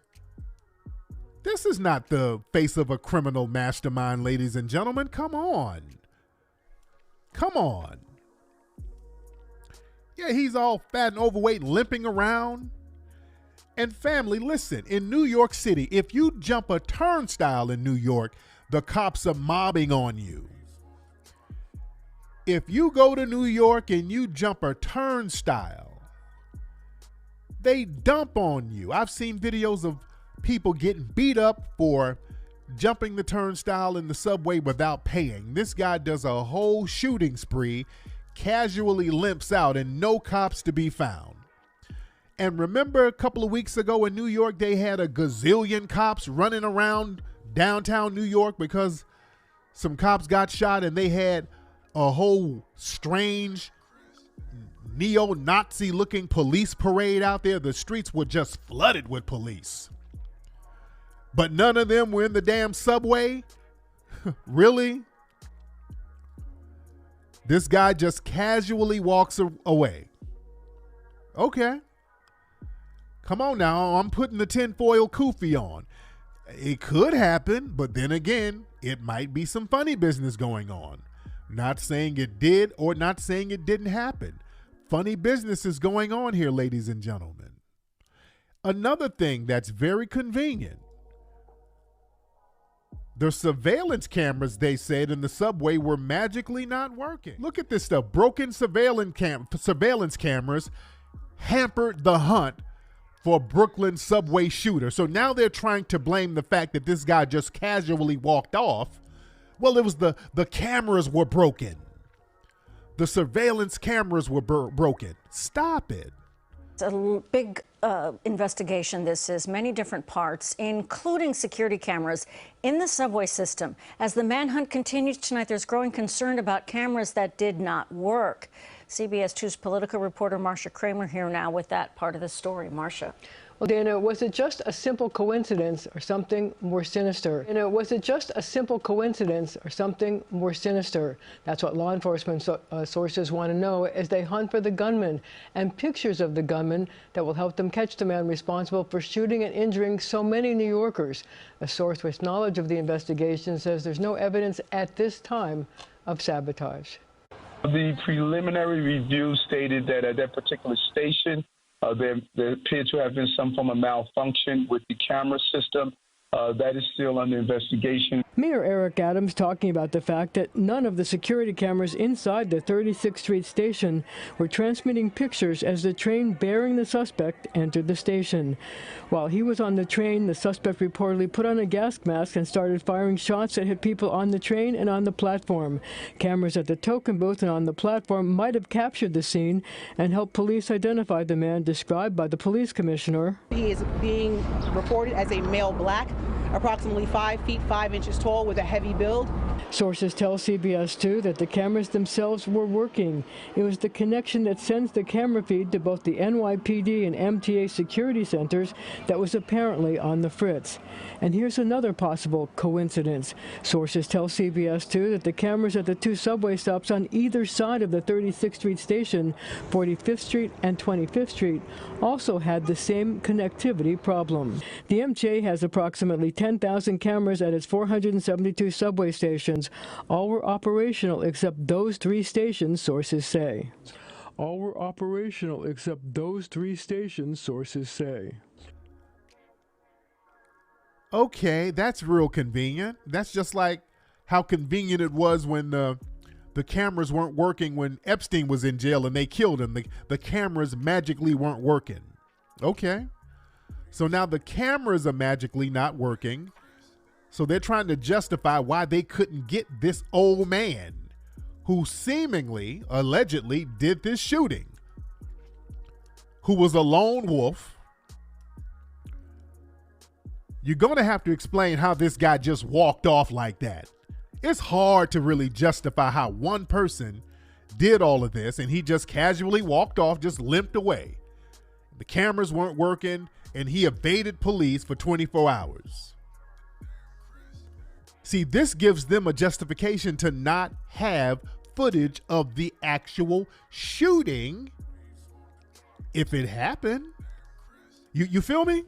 This is not the face of a criminal mastermind, ladies and gentlemen. Come on. Come on. Yeah, he's all fat and overweight, limping around. And family, listen, in New York City, if you jump a turnstile in New York, the cops are mobbing on you. If you go to New York and you jump a turnstile, they dump on you. I've seen videos of people getting beat up for jumping the turnstile in the subway without paying. This guy does a whole shooting spree, casually limps out, and no cops to be found. And remember a couple of weeks ago in New York, they had a gazillion cops running around downtown New York because some cops got shot, and they had a whole strange neo-Nazi looking police parade out there. The streets were just flooded with police. But none of them were in the damn subway? Really? This guy just casually walks away. Okay. Come on now, I'm putting the tinfoil kufi on. It could happen, but then again, it might be some funny business going on. Not saying it did or not saying it didn't happen. Funny business is going on here, ladies and gentlemen. Another thing that's very convenient. The surveillance cameras, they said, in the subway were magically not working. Look at this stuff. Broken surveillance cameras hampered the hunt for a Brooklyn subway shooter. So now they're trying to blame the fact that this guy just casually walked off. Well, it was the cameras were broken. The surveillance cameras were broken. Stop it. It's a big investigation. This is many different parts, including security cameras in the subway system. As the manhunt continues tonight, there's growing concern about cameras that did not work. CBS 2's political reporter Marcia Kramer here now with that part of the story. Marcia. Well, Dana, was it just a simple coincidence or something more sinister? Dana, was it just a simple coincidence or something more sinister? That's what law enforcement sources want to know as they hunt for the gunman and pictures of the gunman that will help them catch the man responsible for shooting and injuring so many New Yorkers. A source with knowledge of the investigation says there's no evidence at this time of sabotage. The preliminary review stated that at that particular station, there appeared to have been some form of malfunction with the camera system. That is still under investigation. Mayor Eric Adams talking about the fact that none of the security cameras inside the 36th Street station were transmitting pictures as the train bearing the suspect entered the station. While he was on the train, the suspect reportedly put on a gas mask and started firing shots that hit people on the train and on the platform. Cameras at the token booth and on the platform might have captured the scene and helped police identify the man described by the police commissioner. He is being reported as a male black, approximately 5 feet 5 inches tall with a heavy build. Sources tell CBS 2 that the cameras themselves were working. It was the connection that sends the camera feed to both the NYPD and MTA security centers that was apparently on the fritz. And here's another possible coincidence. Sources tell CBS 2 that the cameras at the two subway stops on either side of the 36th Street station, 45th Street and 25th Street, also had the same connectivity problem. The MTA has approximately 10,000 cameras at its 472 subway stations. All were operational except those 3 stations, sources say. All were operational except those 3 stations, sources say. Okay, that's real convenient. That's just like how convenient it was when the cameras weren't working when Epstein was in jail and they killed him. The cameras magically weren't working. Okay. So now the cameras are magically not working. So they're trying to justify why they couldn't get this old man who seemingly, allegedly, did this shooting, who was a lone wolf. You're going to have to explain how this guy just walked off like that. It's hard to really justify how one person did all of this and he just casually walked off, just limped away. The cameras weren't working and he evaded police for 24 hours. See, this gives them a justification to not have footage of the actual shooting if it happened. You feel me?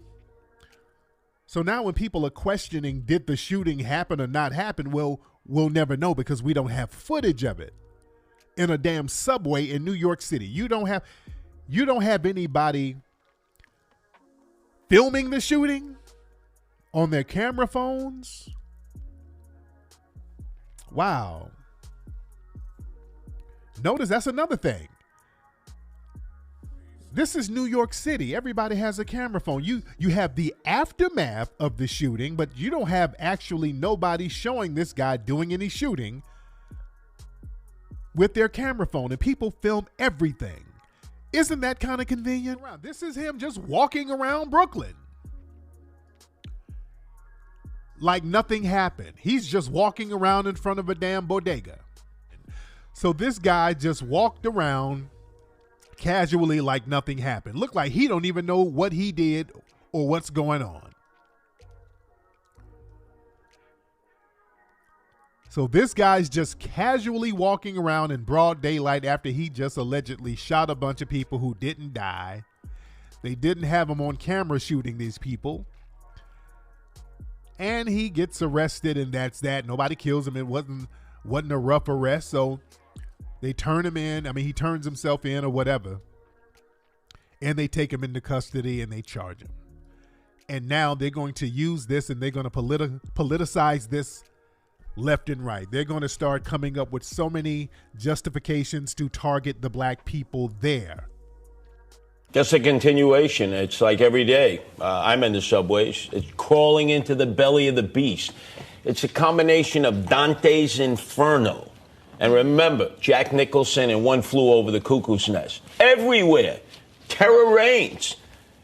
So now when people are questioning, did the shooting happen or not happen? Well, we'll never know because we don't have footage of it. in a damn subway in New York City. You don't have anybody filming the shooting on their camera phones. Wow. Notice that's another thing. This is New York City. Everybody has a camera phone. You have the aftermath of the shooting, but you don't have actually nobody showing this guy doing any shooting with their camera phone, and people film everything. Isn't that kind of convenient? This is him just walking around Brooklyn like nothing happened. He's just walking around in front of a damn bodega. So this guy just walked around casually like nothing happened. Looked like he don't even know what he did or what's going on. So this guy's just casually walking around in broad daylight after he just allegedly shot a bunch of people who didn't die. They didn't have him on camera shooting these people. And he gets arrested, and that's that. Nobody kills him. It wasn't a rough arrest, so they turn him in. I mean, he turns himself in or whatever. And they take him into custody and they charge him. And now they're going to use this and they're going to politicize this left and right. They're going to start coming up with so many justifications to target the black people there. Just a continuation. It's like every day. I'm in the subways. It's crawling into the belly of the beast. It's a combination of Dante's Inferno. And remember, Jack Nicholson and One Flew Over the Cuckoo's Nest. Everywhere, terror reigns.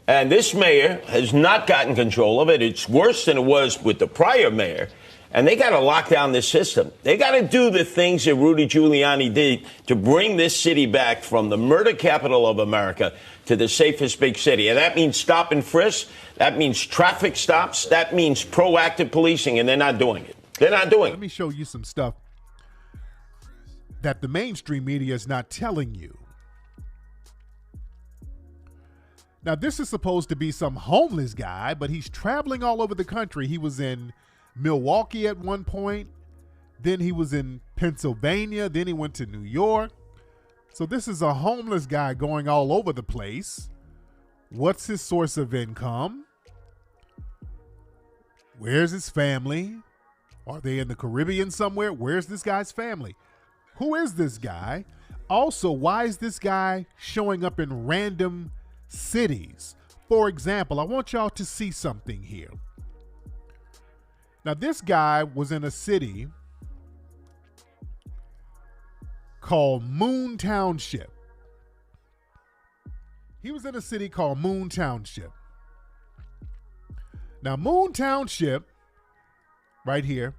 And this mayor has not gotten control of it. It's worse than it was with the prior mayor. And they got to lock down this system. They got to do the things that Rudy Giuliani did to bring this city back from the murder capital of America to the safest big city. And that means stop and frisk. That means traffic stops. That means proactive policing. And they're not doing it. They're not doing it. Let me show you some stuff that the mainstream media is not telling you. Now, this is supposed to be some homeless guy, but he's traveling all over the country. He was in Milwaukee at one point. Then he was in Pennsylvania. Then he went to New York. So this is a homeless guy going all over the place. What's his source of income? Where's his family? Are they in the Caribbean somewhere? Where's this guy's family? Who is this guy? Also, why is this guy showing up in random cities? For example, I want y'all to see something here. Now, this guy was in a city called Moon Township. He was in a city called Moon Township. Now, Moon Township, right here,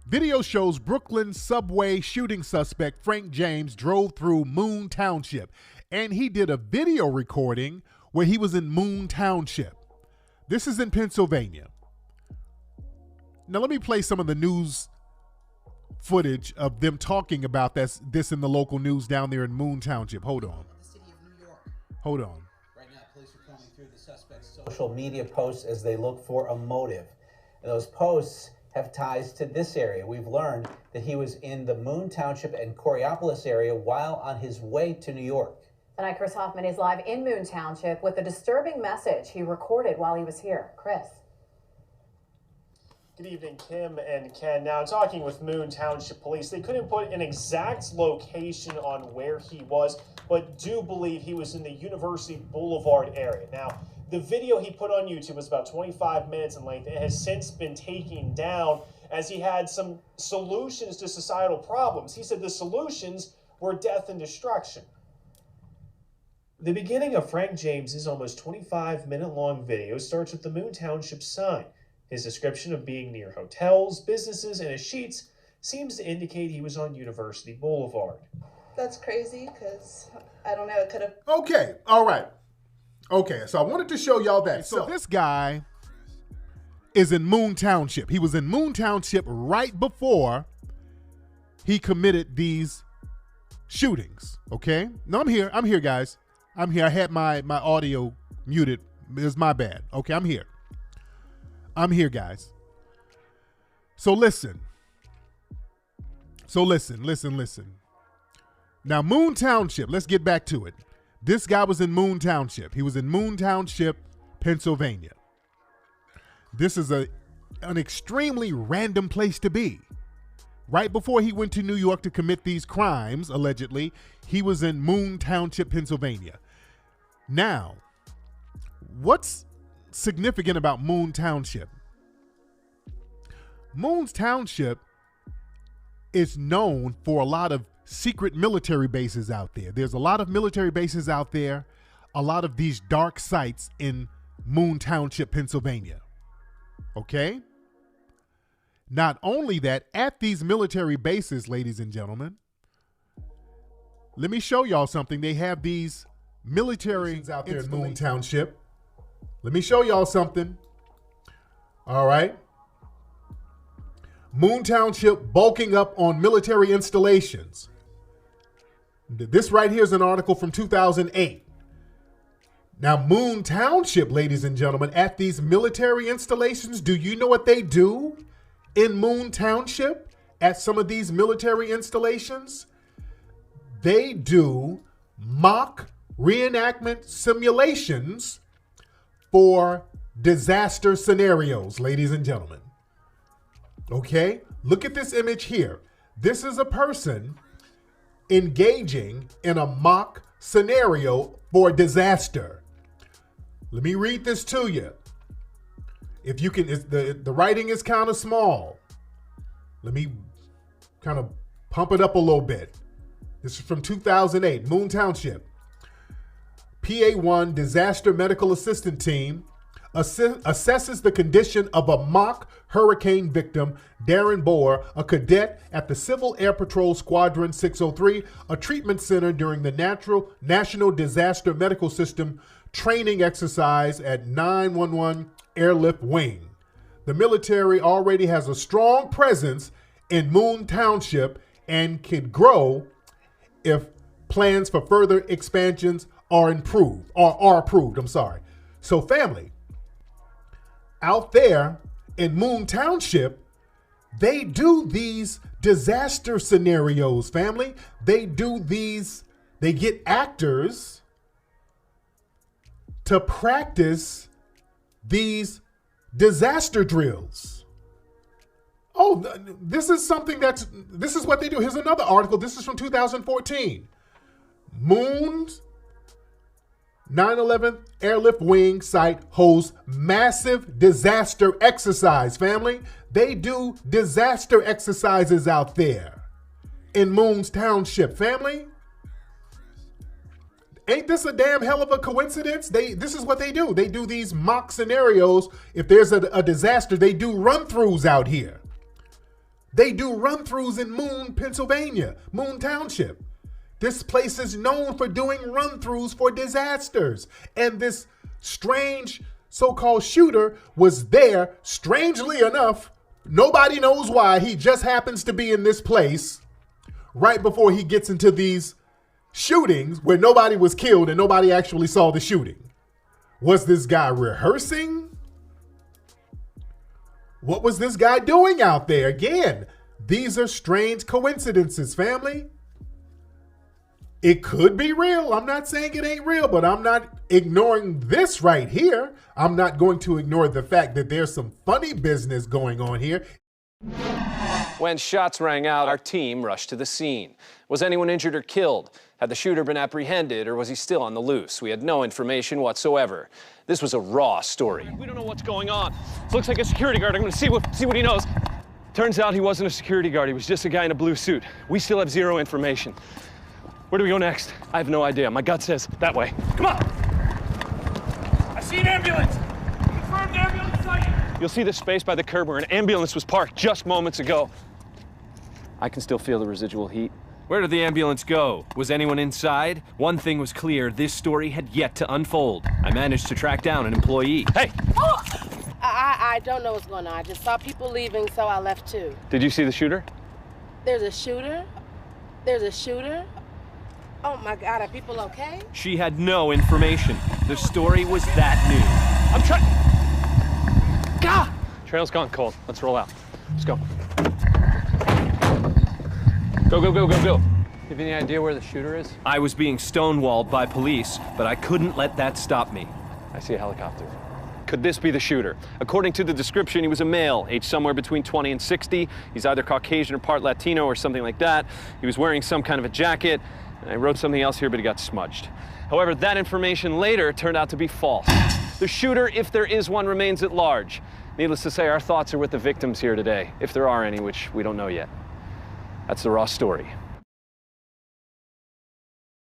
video shows Brooklyn subway shooting suspect Frank James drove through Moon Township. And he did a video recording where he was in Moon Township. This is in Pennsylvania. Now, let me play some of the news footage of them talking about this in the local news down there in Moon Township. Hold on. The city of New York. Hold on. Right now, police are combing through the suspect's social media posts as they look for a motive. And those posts have ties to this area. We've learned that he was in the Moon Township and Coriopolis area while on his way to New York. Tonight, Chris Hoffman is live in Moon Township with a disturbing message he recorded while he was here. Chris. Good evening, Kim and Ken. Now, talking with Moon Township Police, they couldn't put an exact location on where he was, but do believe he was in the University Boulevard area. Now, the video he put on YouTube was about 25 minutes in length. It has since been taken down as he had some solutions to societal problems. He said the solutions were death and destruction. The beginning of Frank James's almost 25-minute-long video starts with the Moon Township sign. His description of being near hotels, businesses, and his sheets seems to indicate he was on University Boulevard. That's crazy because, I don't know, it could have... Okay, all right. Okay, so I wanted to show y'all that. So this guy is in Moon Township. He was in Moon Township right before he committed these shootings, okay? No, I'm here, guys. I'm here. I had my audio muted. It's my bad. Okay, I'm here. I'm here, guys. So listen. Now, Moon Township, let's get back to it. This guy was in Moon Township. He was in Moon Township, Pennsylvania. This is an extremely random place to be. Right before he went to New York to commit these crimes, allegedly, he was in Moon Township, Pennsylvania. Now, what's significant about Moon Township? Moon Township is known for a lot of secret military bases out there. There's a lot of military bases out there, a lot of these dark sites in Moon Township, Pennsylvania. Okay? Not only that, at these military bases, ladies and gentlemen, let me show y'all something. They have these military out there in Moon Township. Let me show y'all something. All right. Moon Township bulking up on military installations. This right here is an article from 2008. Now, Moon Township, ladies and gentlemen, at these military installations, do you know what they do in Moon Township at some of these military installations? They do mock reenactment simulations for disaster scenarios, ladies and gentlemen. Okay, look at this image here. This is a person engaging in a mock scenario for disaster. Let me read this to you. If you can, the writing is kind of small. Let me kind of pump it up a little bit. This is from 2008, Moon Township. PA1 Disaster Medical Assistant Team assesses the condition of a mock hurricane victim, Darren Boer, a cadet at the Civil Air Patrol Squadron 603, a treatment center during the National Disaster Medical System training exercise at 911 Airlift Wing. The military already has a strong presence in Moon Township and could grow if plans for further expansions are approved. So family, out there in Moon Township, they do these disaster scenarios, family. They get actors to practice these disaster drills. Oh, this is what they do. Here's another article. This is from 2014. Moon's 9/11 Airlift Wing site hosts massive disaster exercise, family. They do disaster exercises out there in Moon's Township, family. Ain't this a damn hell of a coincidence? This is what they do. They do these mock scenarios. If there's a disaster, they do run-throughs out here. They do run-throughs in Moon, Pennsylvania, Moon Township. This place is known for doing run-throughs for disasters. And this strange so-called shooter was there, strangely enough. Nobody knows why. He just happens to be in this place right before he gets into these shootings where nobody was killed and nobody actually saw the shooting. Was this guy rehearsing? What was this guy doing out there? Again, these are strange coincidences, family. It could be real. I'm not saying it ain't real, but I'm not ignoring this right here. I'm not going to ignore the fact that there's some funny business going on here. When shots rang out, our team rushed to the scene. Was anyone injured or killed? Had the shooter been apprehended, or was he still on the loose? We had no information whatsoever. This was a raw story. We don't know what's going on. This looks like a security guard. I'm going to see what he knows. Turns out he wasn't a security guard. He was just a guy in a blue suit. We still have zero information. Where do we go next? I have no idea. My gut says that way. Come on! I see an ambulance! Confirmed ambulance sighting! You'll see the space by the curb where an ambulance was parked just moments ago. I can still feel the residual heat. Where did the ambulance go? Was anyone inside? One thing was clear, this story had yet to unfold. I managed to track down an employee. Hey! Oh! I don't know what's going on. I just saw people leaving, so I left too. Did you see the shooter? There's a shooter? There's a shooter? Oh my God, are people okay? She had no information. The story was that new. I'm trying. God! Trail's gone cold. Let's roll out. Let's go. Go, go, go, go, go. You have any idea where the shooter is? I was being stonewalled by police, but I couldn't let that stop me. I see a helicopter. Could this be the shooter? According to the description, he was a male, aged somewhere between 20 and 60. He's either Caucasian or part Latino or something like that. He was wearing some kind of a jacket. And I wrote something else here, but he got smudged. However, that information later turned out to be false. The shooter, if there is one, remains at large. Needless to say, our thoughts are with the victims here today, if there are any, which we don't know yet. That's the raw story.